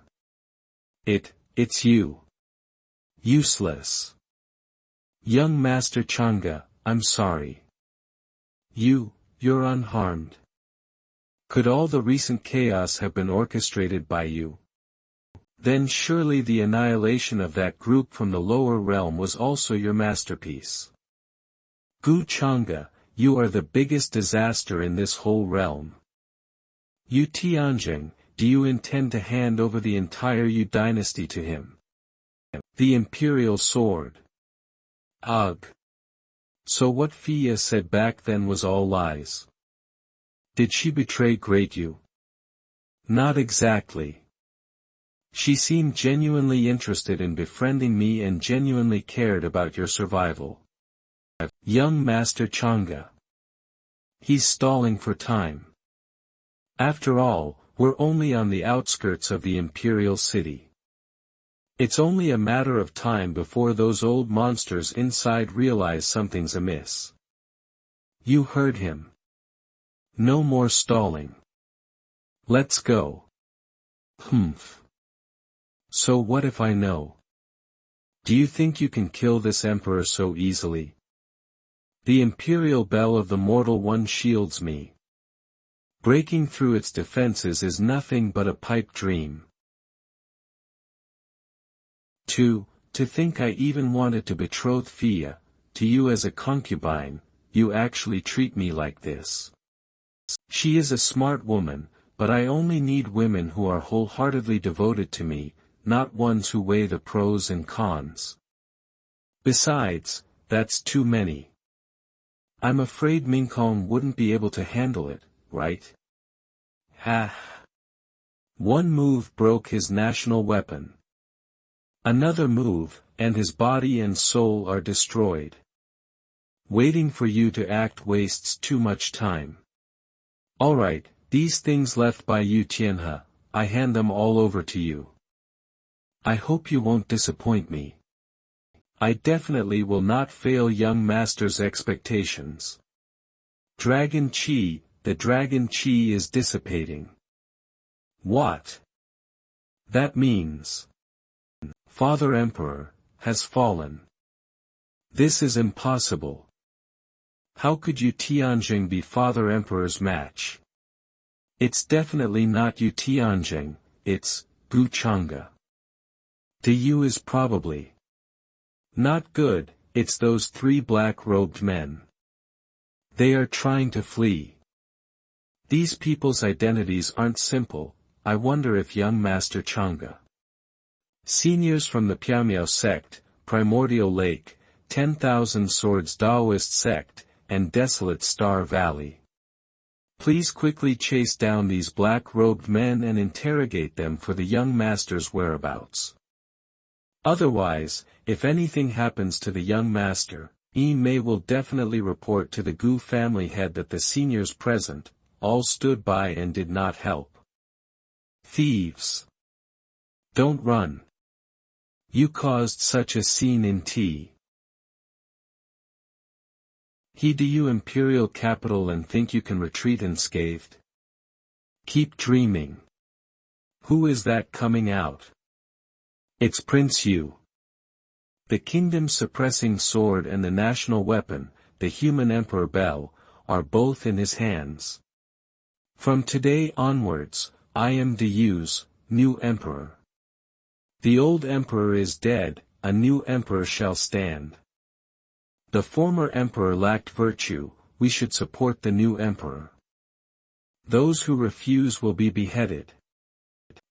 It's you. Useless. Young Master Chang'e, I'm sorry. You're unharmed. Could all the recent chaos have been orchestrated by you? Then surely the annihilation of that group from the lower realm was also your masterpiece. Gu Chang'e, you are the biggest disaster in this whole realm. Yu Tianjing, do you intend to hand over the entire Yu dynasty to him? The imperial sword. Ugh. So what Fia said back then was all lies. Did she betray Great Yu? Not exactly. She seemed genuinely interested in befriending me and genuinely cared about your survival. Young Master Chang'e. He's stalling for time. After all, we're only on the outskirts of the imperial city. It's only a matter of time before those old monsters inside realize something's amiss. You heard him. No more stalling. Let's go. Humph. So what if I know? Do you think you can kill this emperor so easily? The imperial bell of the mortal one shields me. Breaking through its defenses is nothing but a pipe dream. To think I even wanted to betroth Fia, to you as a concubine, you actually treat me like this. She is a smart woman, but I only need women who are wholeheartedly devoted to me, not ones who weigh the pros and cons. Besides, that's too many. I'm afraid Minkong wouldn't be able to handle it, right? Ha! One move broke his national weapon. Another move, and his body and soul are destroyed. Waiting for you to act wastes too much time. Alright, these things left by you Tianhe, I hand them all over to you. I hope you won't disappoint me. I definitely will not fail young master's expectations. Dragon Chi, the Dragon Chi is dissipating. What? That means Father Emperor has fallen. This is impossible. How could Yu Tianjing be Father Emperor's match? It's definitely not Yu Tianjing, it's Gu Chang'e. The Yu is probably not good, it's those three black-robed men. They are trying to flee. These people's identities aren't simple, I wonder if young Master Chang'e. Seniors from the Piamiao sect, Primordial Lake, 10,000 Swords Daoist sect, and Desolate Star Valley. Please quickly chase down these black-robed men and interrogate them for the young master's whereabouts. Otherwise, if anything happens to the young master, Mei will definitely report to the Gu family head that the seniors present, all stood by and did not help. Thieves! Don't run. You caused such a scene in T. He do you imperial capital and think you can retreat unscathed? Keep dreaming. Who is that coming out? It's Prince Yu. The kingdom suppressing sword and the national weapon, the human Emperor Bell, are both in his hands. From today onwards, I am the Yu's new emperor. The old emperor is dead, a new emperor shall stand. The former emperor lacked virtue, we should support the new emperor. Those who refuse will be beheaded.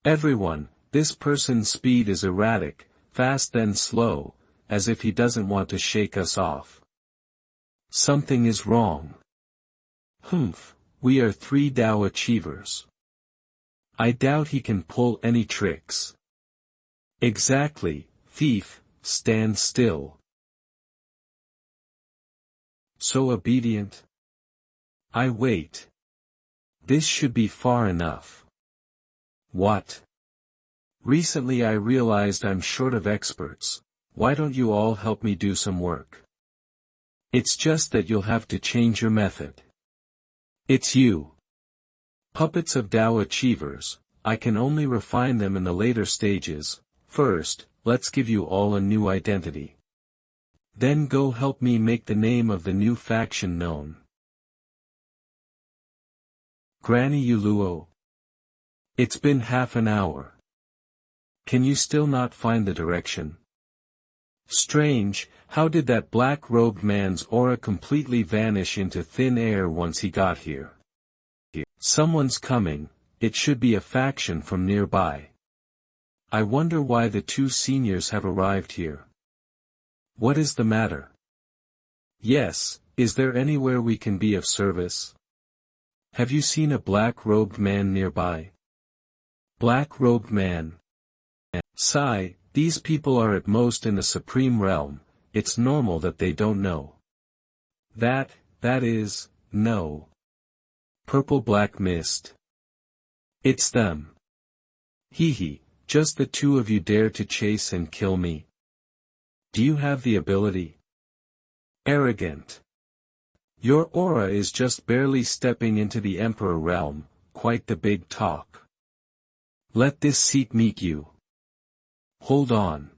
Everyone, this person's speed is erratic, fast then slow, as if he doesn't want to shake us off. Something is wrong. Humph, we are 3 Dao achievers. I doubt he can pull any tricks. Exactly, thief, stand still. So obedient? I wait. This should be far enough. What? Recently I realized I'm short of experts, why don't you all help me do some work? It's just that you'll have to change your method. It's you. Puppets of Dao achievers, I can only refine them in the later stages. First, let's give you all a new identity. Then go help me make the name of the new faction known. Granny Yuluo. It's been half an hour. Can you still not find the direction? Strange, how did that black-robed man's aura completely vanish into thin air once he got here? Someone's coming, it should be a faction from nearby. I wonder why the 2 seniors have arrived here. What is the matter? Yes, is there anywhere we can be of service? Have you seen a black-robed man nearby? Black-robed man. Sigh, these people are at most in the supreme realm, it's normal that they don't know. That is, no. Purple-black mist. It's them. Hee, just the 2 of you dare to chase and kill me? Do you have the ability? Arrogant. Your aura is just barely stepping into the Emperor realm, quite the big talk. Let this seat meet you. Hold on.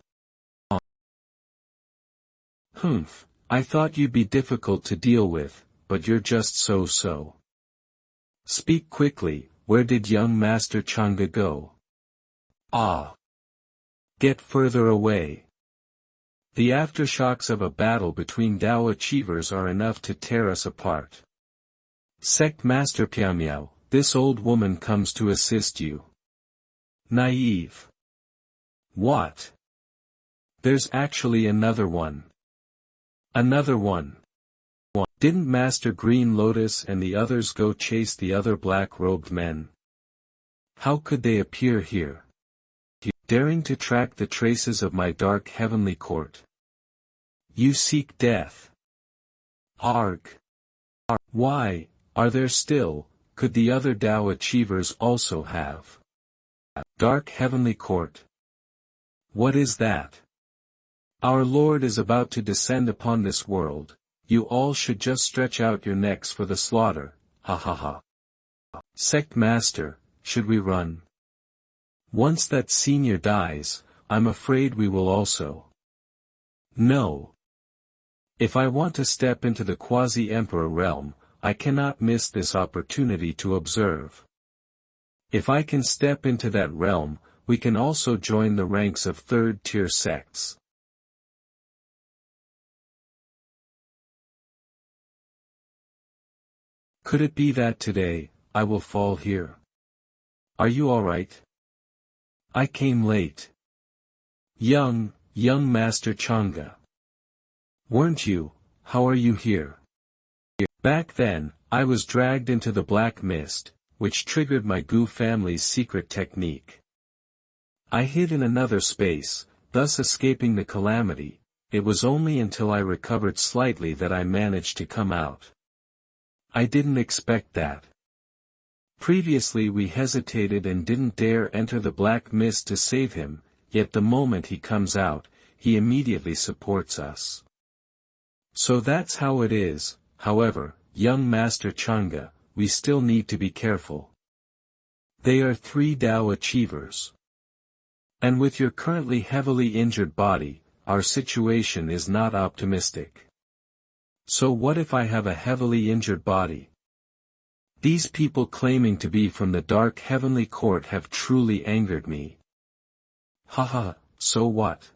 Humph, I thought you'd be difficult to deal with, but you're just so-so. Speak quickly, where did young Master Chang'e go? Ah. Get further away. The aftershocks of a battle between Dao achievers are enough to tear us apart. Sect Master Piamiao, this old woman comes to assist you. Naive. What? There's actually another one. Another one. Didn't Master Green Lotus and the others go chase the other black-robed men? How could they appear here? daring to track the traces of my dark heavenly court. You seek death. Arg. Why, are there still, could the other Tao achievers also have? Dark heavenly court. What is that? Our Lord is about to descend upon this world, you all should just stretch out your necks for the slaughter, ha ha ha. Sect Master, should we run? Once that senior dies, I'm afraid we will also. No. If I want to step into the quasi-emperor realm, I cannot miss this opportunity to observe. If I can step into that realm, we can also join the ranks of third-tier sects. Could it be that today, I will fall here? Are you alright? I came late. Young Master Changa. Weren't you? How are you here? Back then, I was dragged into the black mist, which triggered my Gu family's secret technique. I hid in another space, thus escaping the calamity. It was only until I recovered slightly that I managed to come out. I didn't expect that. Previously we hesitated and didn't dare enter the black mist to save him, yet the moment he comes out, he immediately supports us. So that's how it is. However, young Master Changa, we still need to be careful. They are 3 Tao achievers. And with your currently heavily injured body, our situation is not optimistic. So what if I have a heavily injured body? These people claiming to be from the dark heavenly court have truly angered me. Haha, so what?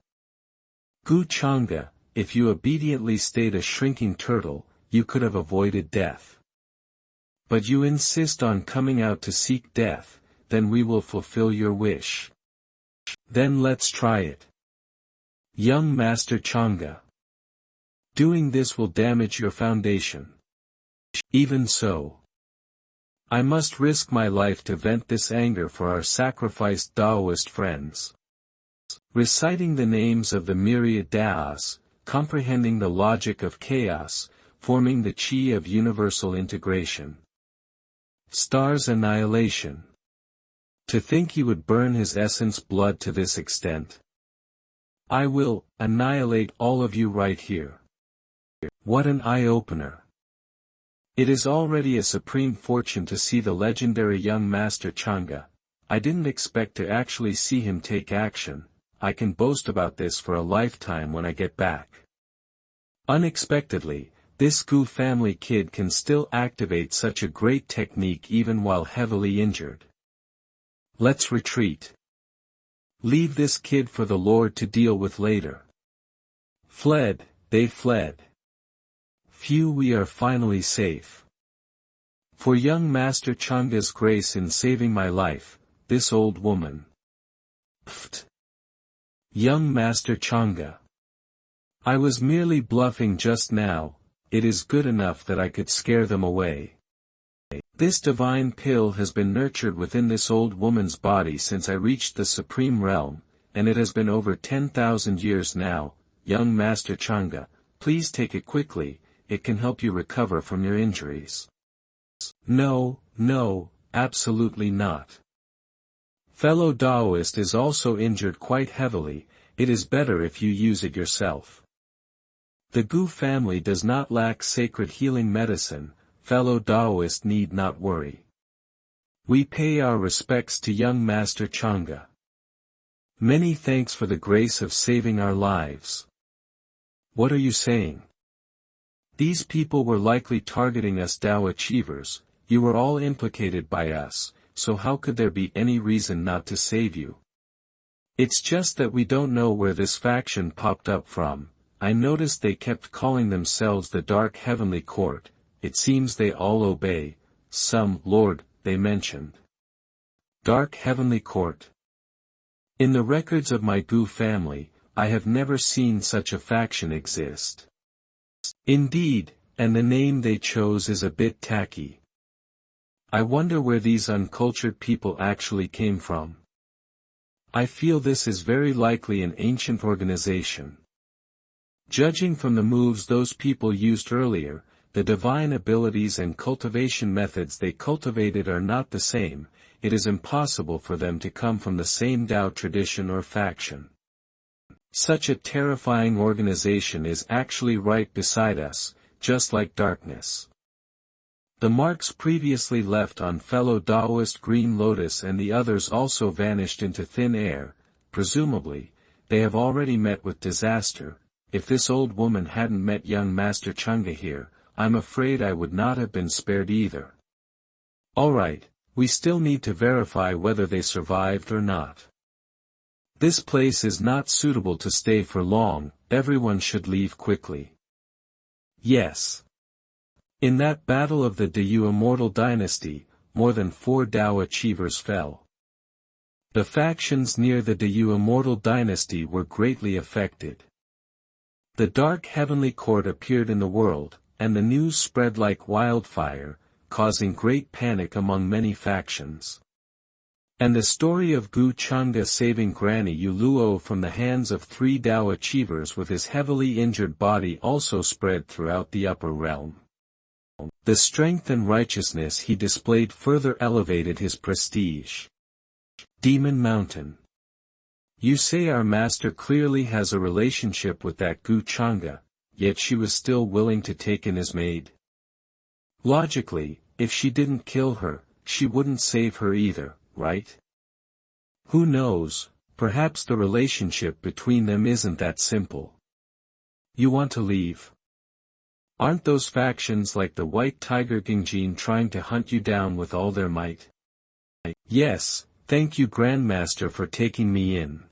Gu Changa, if you obediently stayed a shrinking turtle, you could have avoided death. But you insist on coming out to seek death, then we will fulfill your wish. Then let's try it. Young Master Changa. Doing this will damage your foundation. Even so. I must risk my life to vent this anger for our sacrificed Taoist friends. Reciting the names of the myriad Taos, comprehending the logic of chaos, forming the chi of universal integration. Star's annihilation. To think he would burn his essence blood to this extent. I will annihilate all of you right here. What an eye-opener. It is already a supreme fortune to see the legendary young Master Changa. I didn't expect to actually see him take action. I can boast about this for a lifetime when I get back. Unexpectedly, this Gu family kid can still activate such a great technique even while heavily injured. Let's retreat. Leave this kid for the Lord to deal with later. Fled, they fled. Phew, we are finally safe. For young Master Changa's grace in saving my life, this old woman. Pfft. Young Master Changa. I was merely bluffing just now, it is good enough that I could scare them away. This divine pill has been nurtured within this old woman's body since I reached the supreme realm, and it has been over 10,000 years now. Young Master Changa, please take it quickly, it can help you recover from your injuries. No, absolutely not. Fellow Taoist is also injured quite heavily, it is better if you use it yourself. The Gu family does not lack sacred healing medicine, fellow Taoist need not worry. We pay our respects to young Master Changa. Many thanks for the grace of saving our lives. What are you saying? These people were likely targeting us Tao achievers, you were all implicated by us, so how could there be any reason not to save you? It's just that we don't know where this faction popped up from. I noticed they kept calling themselves the Dark Heavenly Court, it seems they all obey, some Lord, they mentioned. Dark Heavenly Court. In the records of my Gu family, I have never seen such a faction exist. Indeed, and the name they chose is a bit tacky. I wonder where these uncultured people actually came from. I feel this is very likely an ancient organization. Judging from the moves those people used earlier, the divine abilities and cultivation methods they cultivated are not the same. It is impossible for them to come from the same Tao tradition or faction. Such a terrifying organization is actually right beside us, just like darkness. The marks previously left on fellow Taoist Green Lotus and the others also vanished into thin air. Presumably, they have already met with disaster. If this old woman hadn't met young Master Chunga here, I'm afraid I would not have been spared either. Alright, we still need to verify whether they survived or not. This place is not suitable to stay for long, everyone should leave quickly. Yes. In that battle of the Deyu Immortal Dynasty, more than 4 Tao achievers fell. The factions near the Deyu Immortal Dynasty were greatly affected. The Dark Heavenly Court appeared in the world, and the news spread like wildfire, causing great panic among many factions. And the story of Gu Changda saving Granny Yuluo from the hands of 3 Tao achievers with his heavily injured body also spread throughout the upper realm. The strength and righteousness he displayed further elevated his prestige. Demon Mountain. You say our master clearly has a relationship with that Gu Changda, yet she was still willing to take in his maid. Logically, if she didn't kill her, she wouldn't save her either, right? Who knows, perhaps the relationship between them isn't that simple. You want to leave? Aren't those factions like the White Tiger Gingjin trying to hunt you down with all their might? Yes, thank you Grandmaster for taking me in.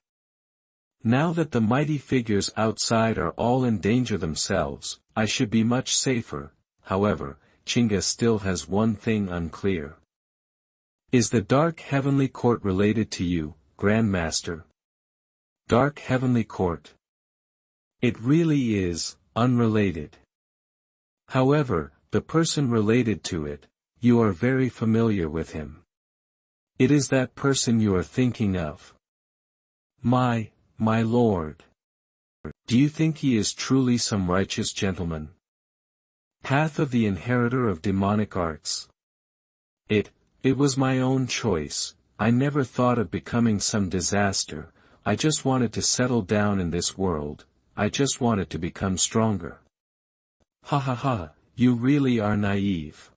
Now that the mighty figures outside are all in danger themselves, I should be much safer. However, Chinga still has one thing unclear. Is the Dark Heavenly Court related to you, Grandmaster? Dark Heavenly Court? It really is, unrelated. However, the person related to it, you are very familiar with him. It is that person you are thinking of. My lord. Do you think he is truly some righteous gentleman? Path of the inheritor of demonic arts. It was my own choice. I never thought of becoming some disaster. I just wanted to settle down in this world. I just wanted to become stronger. Ha ha ha, you really are naive.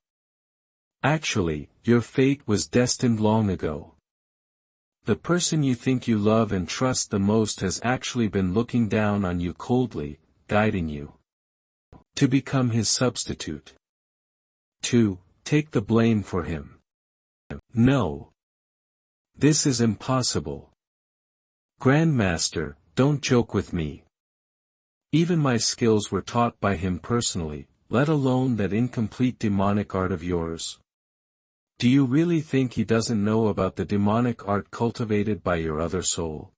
Actually, your fate was destined long ago. The person you think you love and trust the most has actually been looking down on you coldly, guiding you to become his substitute. To take the blame for him. No. This is impossible. Grandmaster, don't joke with me. Even my skills were taught by him personally, let alone that incomplete demonic art of yours. Do you really think he doesn't know about the demonic art cultivated by your other soul?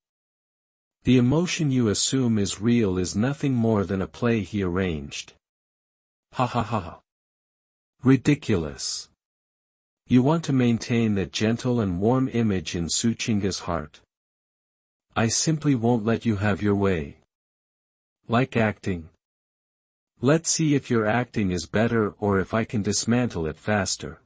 The emotion you assume is real is nothing more than a play he arranged. Ha ha ha. Ridiculous. You want to maintain that gentle and warm image in Suchinga's heart. I simply won't let you have your way. Like acting. Let's see if your acting is better or if I can dismantle it faster.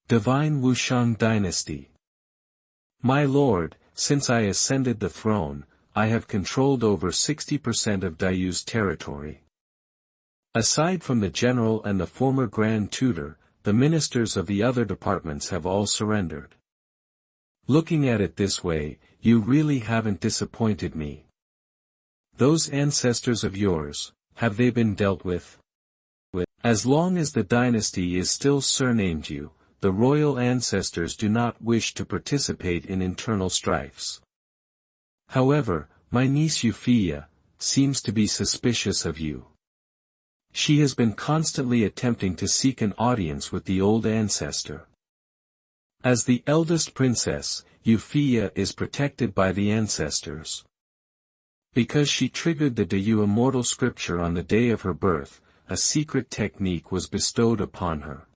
Divine Wushang Dynasty. My lord, since I ascended the throne, I have controlled over 60% of Dayu's territory. Aside from the general and the former grand tutor, the ministers of the other departments have all surrendered. Looking at it this way, you really haven't disappointed me. Those ancestors of yours, have they been dealt with? As long as the dynasty is still surnamed you, the royal ancestors do not wish to participate in internal strifes. However, my niece Euphia seems to be suspicious of you. She has been constantly attempting to seek an audience with the old ancestor. As the eldest princess, Euphia is protected by the ancestors. Because she triggered the Deyu immortal scripture on the day of her birth, a secret technique was bestowed upon her.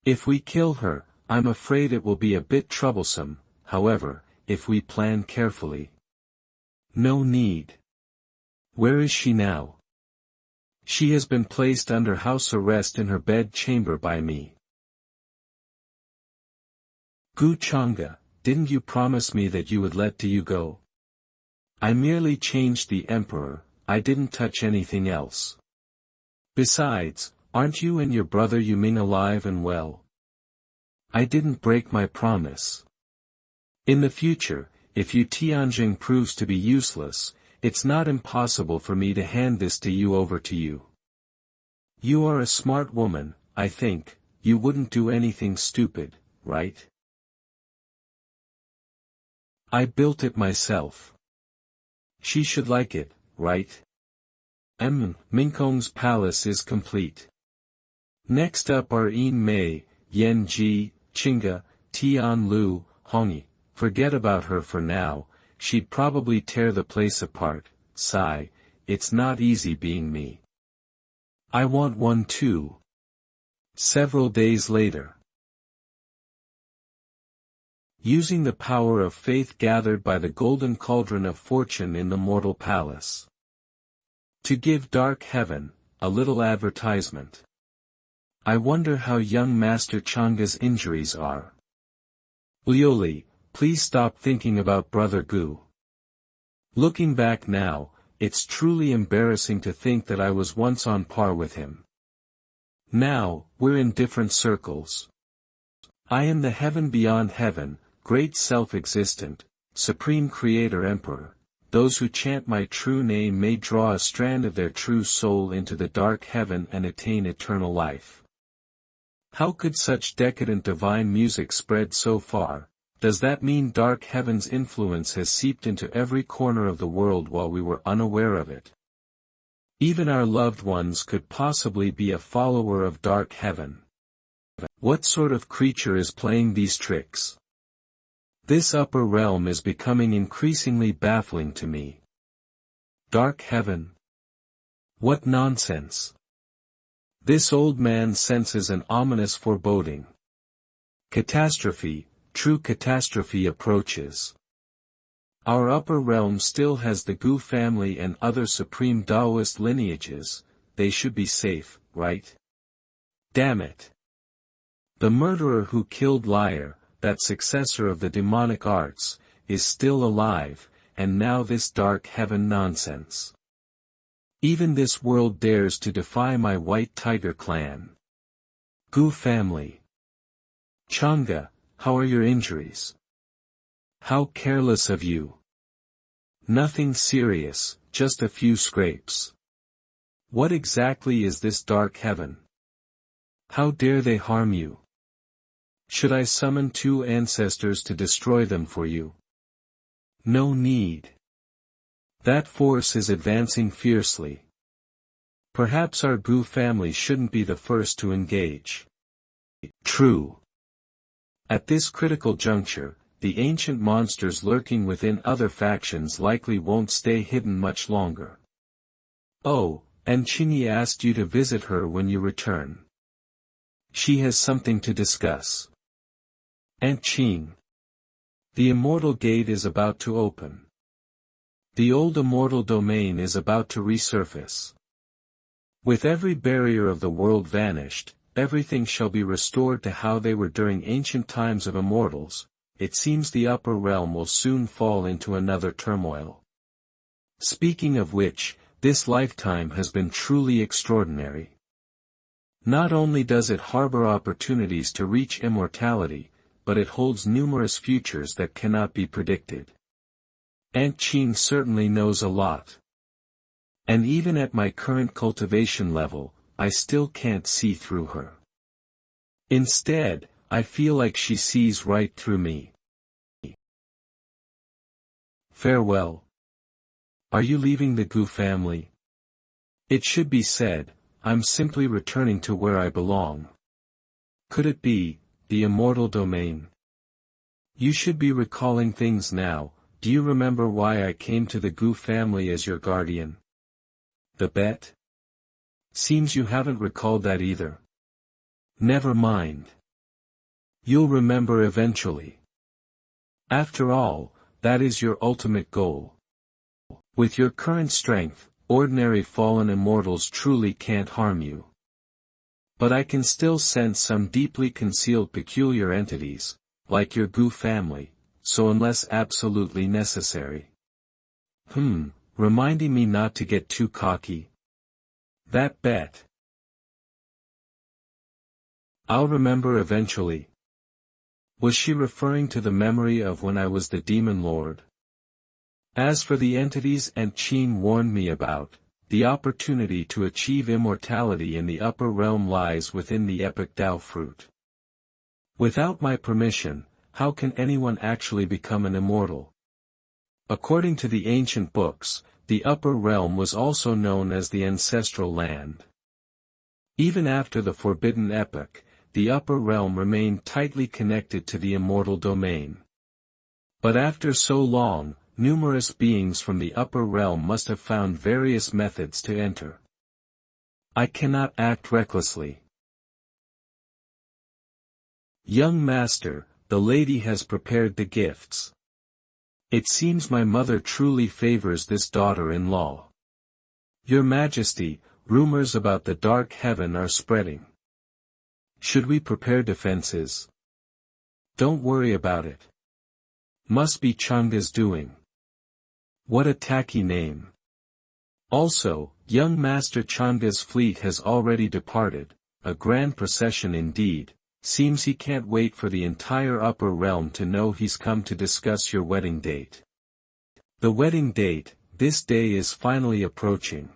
If we kill her, I'm afraid it will be a bit troublesome, however, if we plan carefully. No need. Where is she now? She has been placed under house arrest in her bed chamber by me. Gu Changa, didn't you promise me that you would let Diyu go? I merely changed the emperor, I didn't touch anything else. Besides, aren't you and your brother Yuming alive and well? I didn't break my promise. In the future, if Yu Tianjing proves to be useless, it's not impossible for me to hand this Diyu over to you. You are a smart woman, I think, you wouldn't do anything stupid, right? I built it myself. She should like it, right? Minkong's palace is complete. Next up are Yin Mei, Yen Ji, Chinga, Tian Lu, Hongyi. Forget about her for now, she'd probably tear the place apart. Sigh, it's not easy being me. I want one too. Several days later. Using the power of faith gathered by the golden cauldron of fortune in the mortal palace. To give dark heaven, a little advertisement. I wonder how young Master Changa's injuries are. Lioli, please stop thinking about Brother Gu. Looking back now, it's truly embarrassing to think that I was once on par with him. Now, we're in different circles. I am the heaven beyond heaven, great self-existent, supreme creator emperor. Those who chant my true name may draw a strand of their true soul into the dark heaven and attain eternal life. How could such decadent divine music spread so far? Does that mean dark heaven's influence has seeped into every corner of the world while we were unaware of it? Even our loved ones could possibly be a follower of dark heaven. What sort of creature is playing these tricks? This upper realm is becoming increasingly baffling to me. Dark heaven? What nonsense! This old man senses an ominous foreboding. Catastrophe, true catastrophe approaches. Our upper realm still has the Gu family and other supreme Taoist lineages, they should be safe, right? Damn it! The murderer who killed Liar, that successor of the demonic arts, is still alive, and now this dark heaven nonsense. Even this world dares to defy my White Tiger clan. Gu family. Changa, how are your injuries? How careless of you. Nothing serious, just a few scrapes. What exactly is this dark heaven? How dare they harm you? Should I summon 2 ancestors to destroy them for you? No need. That force is advancing fiercely. Perhaps our Gu family shouldn't be the first to engage. True. At this critical juncture, the ancient monsters lurking within other factions likely won't stay hidden much longer. Oh, and Qingyi asked you to visit her when you return. She has something to discuss. Aunt Qing. The immortal gate is about to open. The old immortal domain is about to resurface. With every barrier of the world vanished, everything shall be restored to how they were during ancient times of immortals. It seems the upper realm will soon fall into another turmoil. Speaking of which, this lifetime has been truly extraordinary. Not only does it harbor opportunities to reach immortality, but it holds numerous futures that cannot be predicted. Aunt Qing certainly knows a lot. And even at my current cultivation level, I still can't see through her. Instead, I feel like she sees right through me. Farewell. Are you leaving the Gu family? It should be said, I'm simply returning to where I belong. Could it be, the immortal domain? You should be recalling things now. Do you remember why I came to the Gu family as your guardian? The bet? Seems you haven't recalled that either. Never mind. You'll remember eventually. After all, that is your ultimate goal. With your current strength, ordinary fallen immortals truly can't harm you. But I can still sense some deeply concealed peculiar entities, like your Gu family, so unless absolutely necessary. Reminding me not to get too cocky. That bet. I'll remember eventually. Was she referring to the memory of when I was the demon lord? As for the entities Aunt Qin warned me about, the opportunity to achieve immortality in the upper realm lies within the epic Tao fruit. Without my permission, how can anyone actually become an immortal? According to the ancient books, the upper realm was also known as the ancestral land. Even after the forbidden epoch, the upper realm remained tightly connected to the immortal domain. But after so long, numerous beings from the upper realm must have found various methods to enter. I cannot act recklessly. Young master, the lady has prepared the gifts. It seems my mother truly favors this daughter-in-law. Your Majesty, rumors about the dark heaven are spreading. Should we prepare defenses? Don't worry about it. Must be Changa's doing. What a tacky name. Also, young Master Changa's fleet has already departed, a grand procession indeed. Seems he can't wait for the entire upper realm to know he's come to discuss your wedding date. The wedding date, this day is finally approaching.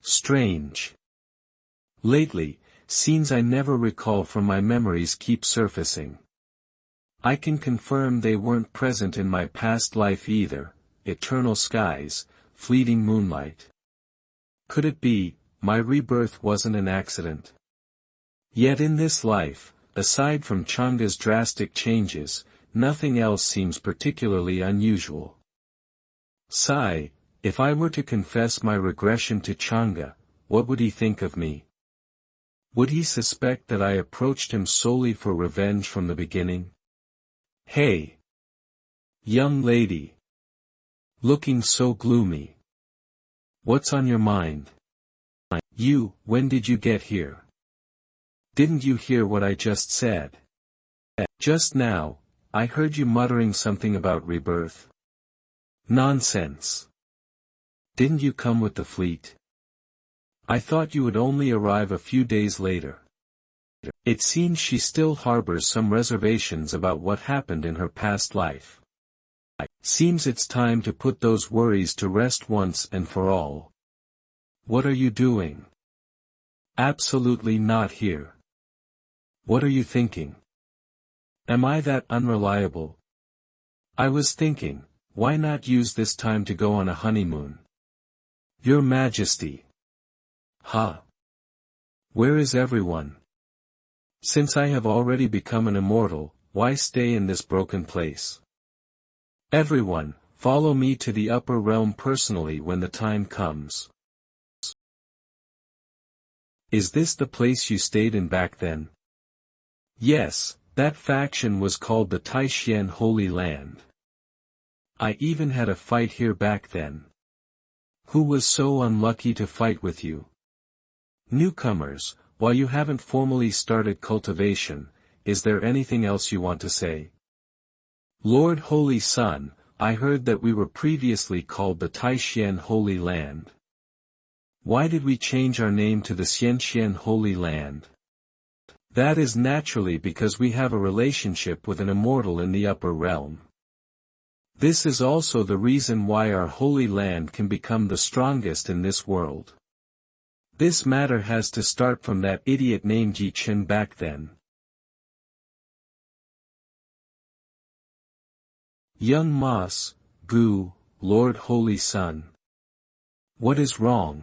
Strange. Lately, scenes I never recall from my memories keep surfacing. I can confirm they weren't present in my past life either, eternal skies, fleeting moonlight. Could it be, my rebirth wasn't an accident? Yet in this life, aside from Changa's drastic changes, nothing else seems particularly unusual. Sigh, if I were to confess my regression to Changa, what would he think of me? Would he suspect that I approached him solely for revenge from the beginning? Hey! Young lady! Looking so gloomy. What's on your mind? You, when did you get here? Didn't you hear what I just said? Just now, I heard you muttering something about rebirth. Nonsense. Didn't you come with the fleet? I thought you would only arrive a few days later. It seems she still harbors some reservations about what happened in her past life. Seems it's time to put those worries to rest once and for all. What are you doing? Absolutely not here. What are you thinking? Am I that unreliable? I was thinking, why not use this time to go on a honeymoon? Your Majesty. Huh? Where is everyone? Since I have already become an immortal, why stay in this broken place? Everyone, follow me to the upper realm personally when the time comes. Is this the place you stayed in back then? Yes, that faction was called the Taishian Holy Land. I even had a fight here back then. Who was so unlucky to fight with you? Newcomers, while you haven't formally started cultivation, is there anything else you want to say? Lord Holy Sun, I heard that we were previously called the Taishian Holy Land. Why did we change our name to the Xianxian Holy Land? That is naturally because we have a relationship with an immortal in the upper realm. This is also the reason why our Holy Land can become the strongest in this world. This matter has to start from that idiot named Yi Chen back then. Young Mas, Gu, Lord Holy Sun. What is wrong?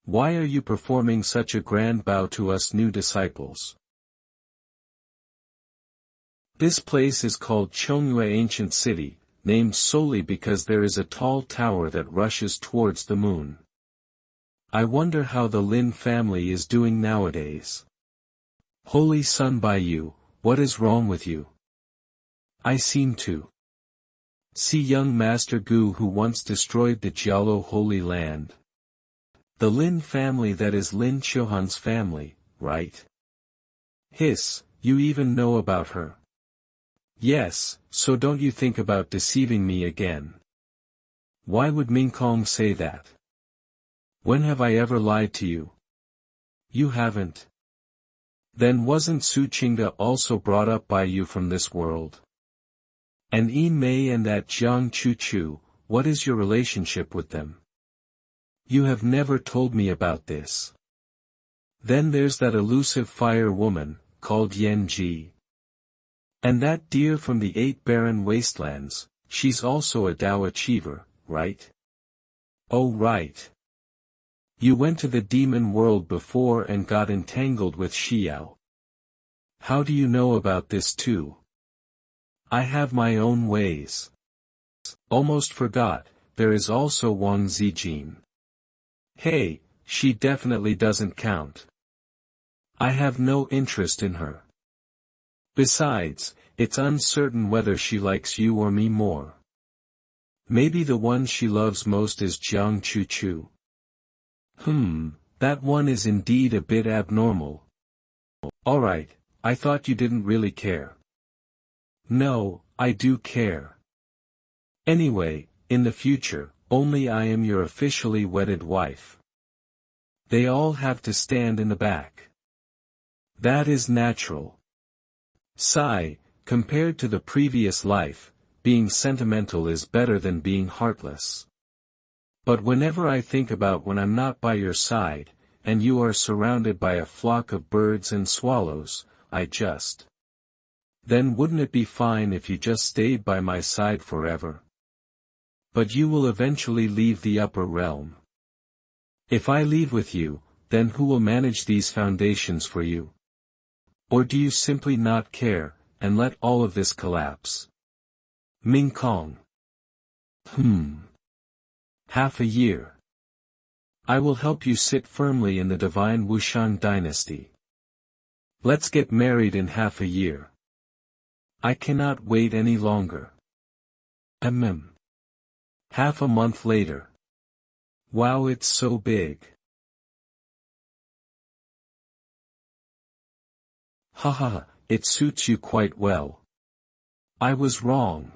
Why are you performing such a grand bow to us new disciples? This place is called Chongyue Ancient City, named solely because there is a tall tower that rushes towards the moon. I wonder how the Lin family is doing nowadays. Holy Sun Baiyu, what is wrong with you? I seem to see young Master Gu who once destroyed the Jialo Holy Land. The Lin family, that is Lin Qiuhan's family, right? Hiss, you even know about her. Yes, so don't you think about deceiving me again. Why would Ming Kong say that? When have I ever lied to you? You haven't. Then wasn't Su Qingda also brought up by you from this world? And Yi Mei and that Jiang Chu Chu, what is your relationship with them? You have never told me about this. Then there's that elusive fire woman, called Yan Ji. And that deer from the 8 barren wastelands, she's also a Tao achiever, right? Oh right. You went to the demon world before and got entangled with Xiao. How do you know about this too? I have my own ways. Almost forgot, there is also Wang Zijin. Hey, she definitely doesn't count. I have no interest in her. Besides, it's uncertain whether she likes you or me more. Maybe the one she loves most is Jiang Chu Chu. That one is indeed a bit abnormal. Alright, I thought you didn't really care. No, I do care. Anyway, in the future, only I am your officially wedded wife. They all have to stand in the back. That is natural. Sigh, compared to the previous life, being sentimental is better than being heartless. But whenever I think about when I'm not by your side, and you are surrounded by a flock of birds and swallows, I just... Then wouldn't it be fine if you just stayed by my side forever? But you will eventually leave the upper realm. If I leave with you, then who will manage these foundations for you? Or do you simply not care, and let all of this collapse? Ming Kong. Half a year. I will help you sit firmly in the divine Wushang dynasty. Let's get married in half a year. I cannot wait any longer. Half a month later. Wow, it's so big. Haha, it suits you quite well. I was wrong.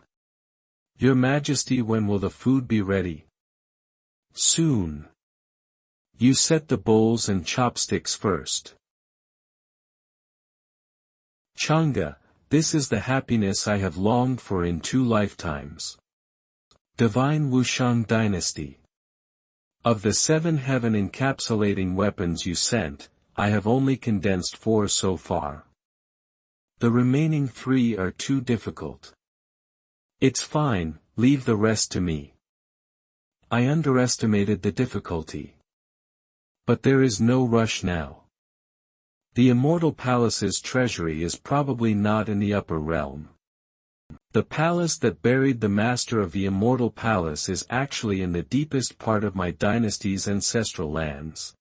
Your Majesty, when will the food be ready? Soon. You set the bowls and chopsticks first. Chang'e, this is the happiness I have longed for in 2 lifetimes. Divine Wushang dynasty. Of the 7 heaven-encapsulating weapons you sent, I have only condensed 4 so far. The remaining 3 are too difficult. It's fine, leave the rest to me. I underestimated the difficulty. But there is no rush now. The Immortal Palace's treasury is probably not in the upper realm. The palace that buried the master of the Immortal Palace is actually in the deepest part of my dynasty's ancestral lands.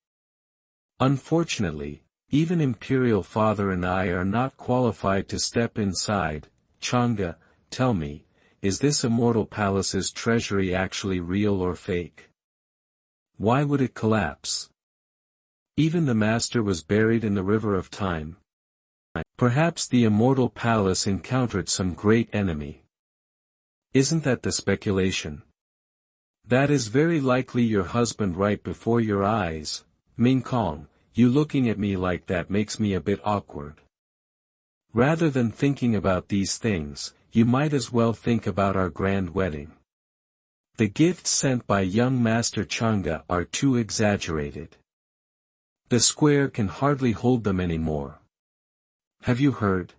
Unfortunately, even Imperial Father and I are not qualified to step inside. Chang'e, tell me, is this Immortal Palace's treasury actually real or fake? Why would it collapse? Even the master was buried in the river of time. Perhaps the Immortal Palace encountered some great enemy. Isn't that the speculation? That is very likely your husband right before your eyes. Ming Kong, you looking at me like that makes me a bit awkward. Rather than thinking about these things, you might as well think about our grand wedding. The gifts sent by young Master Chang'e are too exaggerated. The square can hardly hold them anymore. Have you heard?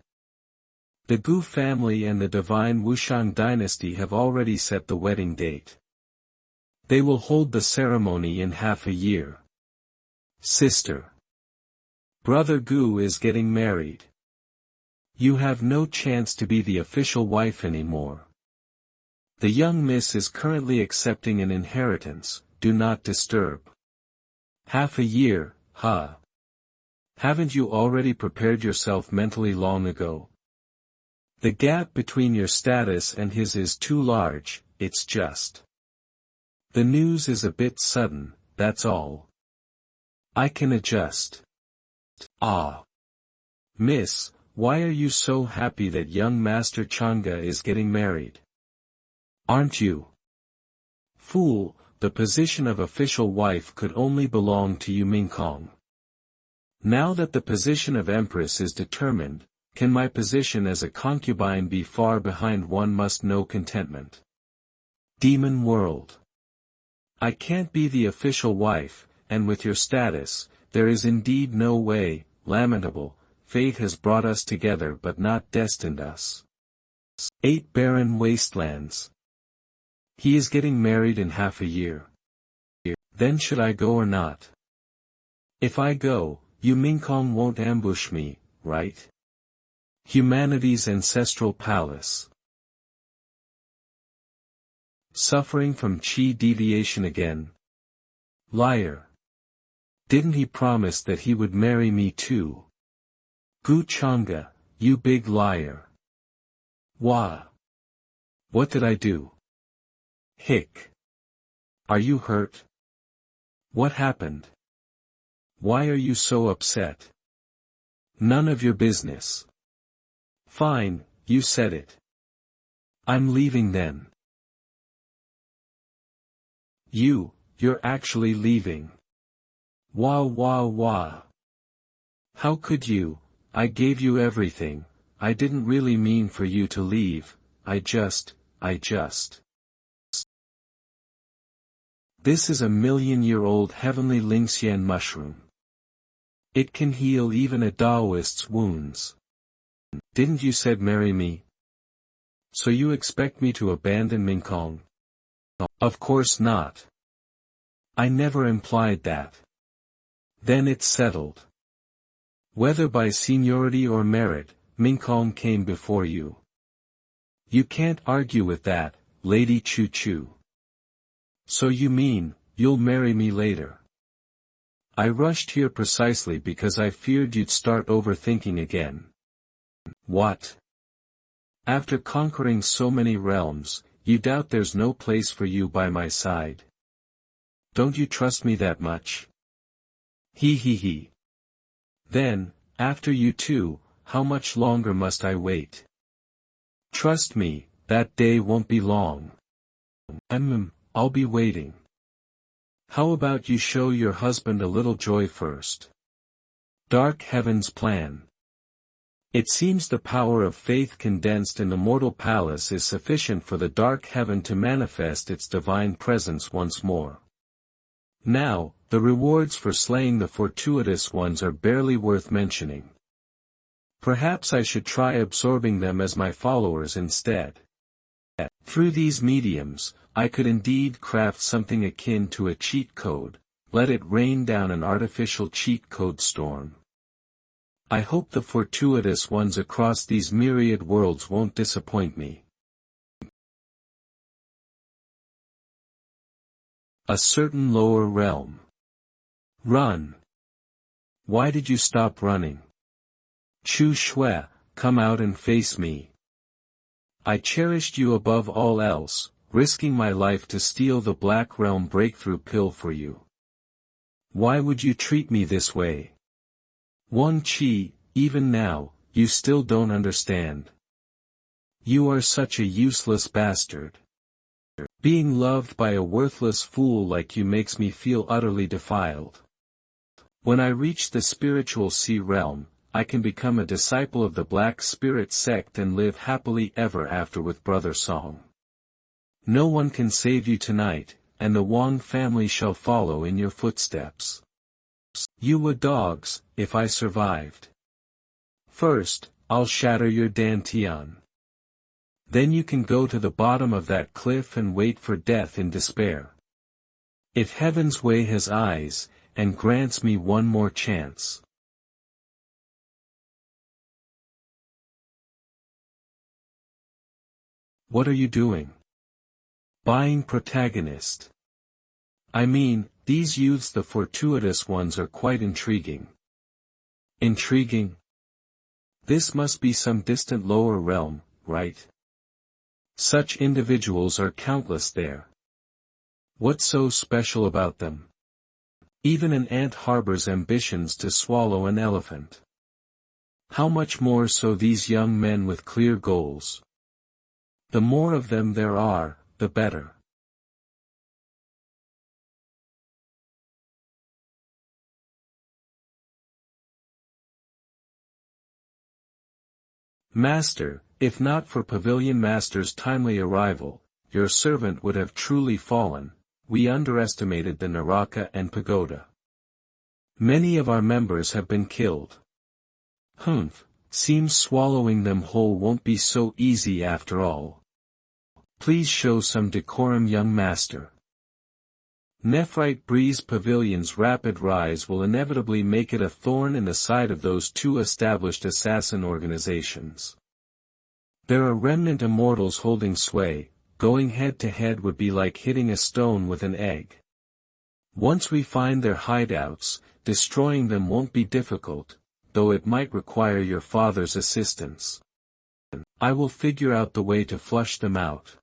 The Gu family and the divine Wushang dynasty have already set the wedding date. They will hold the ceremony in half a year. Sister. Brother Gu is getting married. You have no chance to be the official wife anymore. The young miss is currently accepting an inheritance, do not disturb. Half a year, huh? Haven't you already prepared yourself mentally long ago? The gap between your status and his is too large, it's just. The news is a bit sudden, that's all. I can adjust. Ah. Miss, why are you so happy that young Master Changa is getting married? Aren't you? Fool, the position of official wife could only belong to you Mingkong. Now that the position of empress is determined, can my position as a concubine be far behind? One must know contentment. Demon world. I can't be the official wife, and with your status, there is indeed no way. Lamentable, fate has brought us together but not destined us. 8 barren wastelands. He is getting married in half a year. Then should I go or not? If I go, you Mingkong won't ambush me, right? Humanity's ancestral palace. Suffering from chi deviation again. Liar. Didn't he promise that he would marry me too? Gu Changa, you big liar. Wah. What did I do? Hick. Are you hurt? What happened? Why are you so upset? None of your business. Fine, you said it. I'm leaving then. You're actually leaving. Wah wah wah. How could you? I gave you everything. I didn't really mean for you to leave, I just. This is a million-year-old heavenly Lingxian mushroom. It can heal even a Taoist's wounds. Didn't you said marry me? So you expect me to abandon Mingkong? Of course not. I never implied that. Then it's settled. Whether by seniority or merit, Mingkong came before you. You can't argue with that, Lady Choo Choo. So you mean, you'll marry me later? I rushed here precisely because I feared you'd start overthinking again. What? After conquering so many realms, you doubt there's no place for you by my side? Don't you trust me that much? He. Then, after you too, how much longer must I wait? Trust me, that day won't be long. I'll be waiting. How about you show your husband a little joy first? Dark Heaven's plan. It seems the power of faith condensed in the mortal palace is sufficient for the Dark Heaven to manifest its divine presence once more. Now, the rewards for slaying the fortuitous ones are barely worth mentioning. Perhaps I should try absorbing them as my followers instead. Through these mediums, I could indeed craft something akin to a cheat code, let it rain down an artificial cheat code storm. I hope the fortuitous ones across these myriad worlds won't disappoint me. A certain lower realm. Run. Why did you stop running? Chu Shui, come out and face me. I cherished you above all else, risking my life to steal the Black Realm breakthrough pill for you. Why would you treat me this way? Wan Qi, even now, you still don't understand. You are such a useless bastard. Being loved by a worthless fool like you makes me feel utterly defiled. When I reach the spiritual sea realm, I can become a disciple of the Black Spirit sect and live happily ever after with Brother Song. No one can save you tonight, and the Wang family shall follow in your footsteps. You were dogs, if I survived. First, I'll shatter your dantian. Then you can go to the bottom of that cliff and wait for death in despair. If Heaven's way has eyes, and grants me one more chance. What are you doing? Buying protagonist. I mean, These youths, the fortuitous ones, are quite intriguing. Intriguing? This must be some distant lower realm, right? Such individuals are countless there. What's so special about them? Even an ant harbors ambitions to swallow an elephant. How much more so these young men with clear goals? The more of them there are, the better. Master, if not for Pavilion Master's timely arrival, your servant would have truly fallen. We underestimated the Naraka and Pagoda. Many of our members have been killed. Humph, seems swallowing them whole won't be so easy after all. Please show some decorum, young master. Nephrite Breeze Pavilion's rapid rise will inevitably make it a thorn in the side of those two established assassin organizations. There are remnant immortals holding sway. Going head to head would be like hitting a stone with an egg. Once we find their hideouts, destroying them won't be difficult, though it might require your father's assistance. I will figure out the way to flush them out.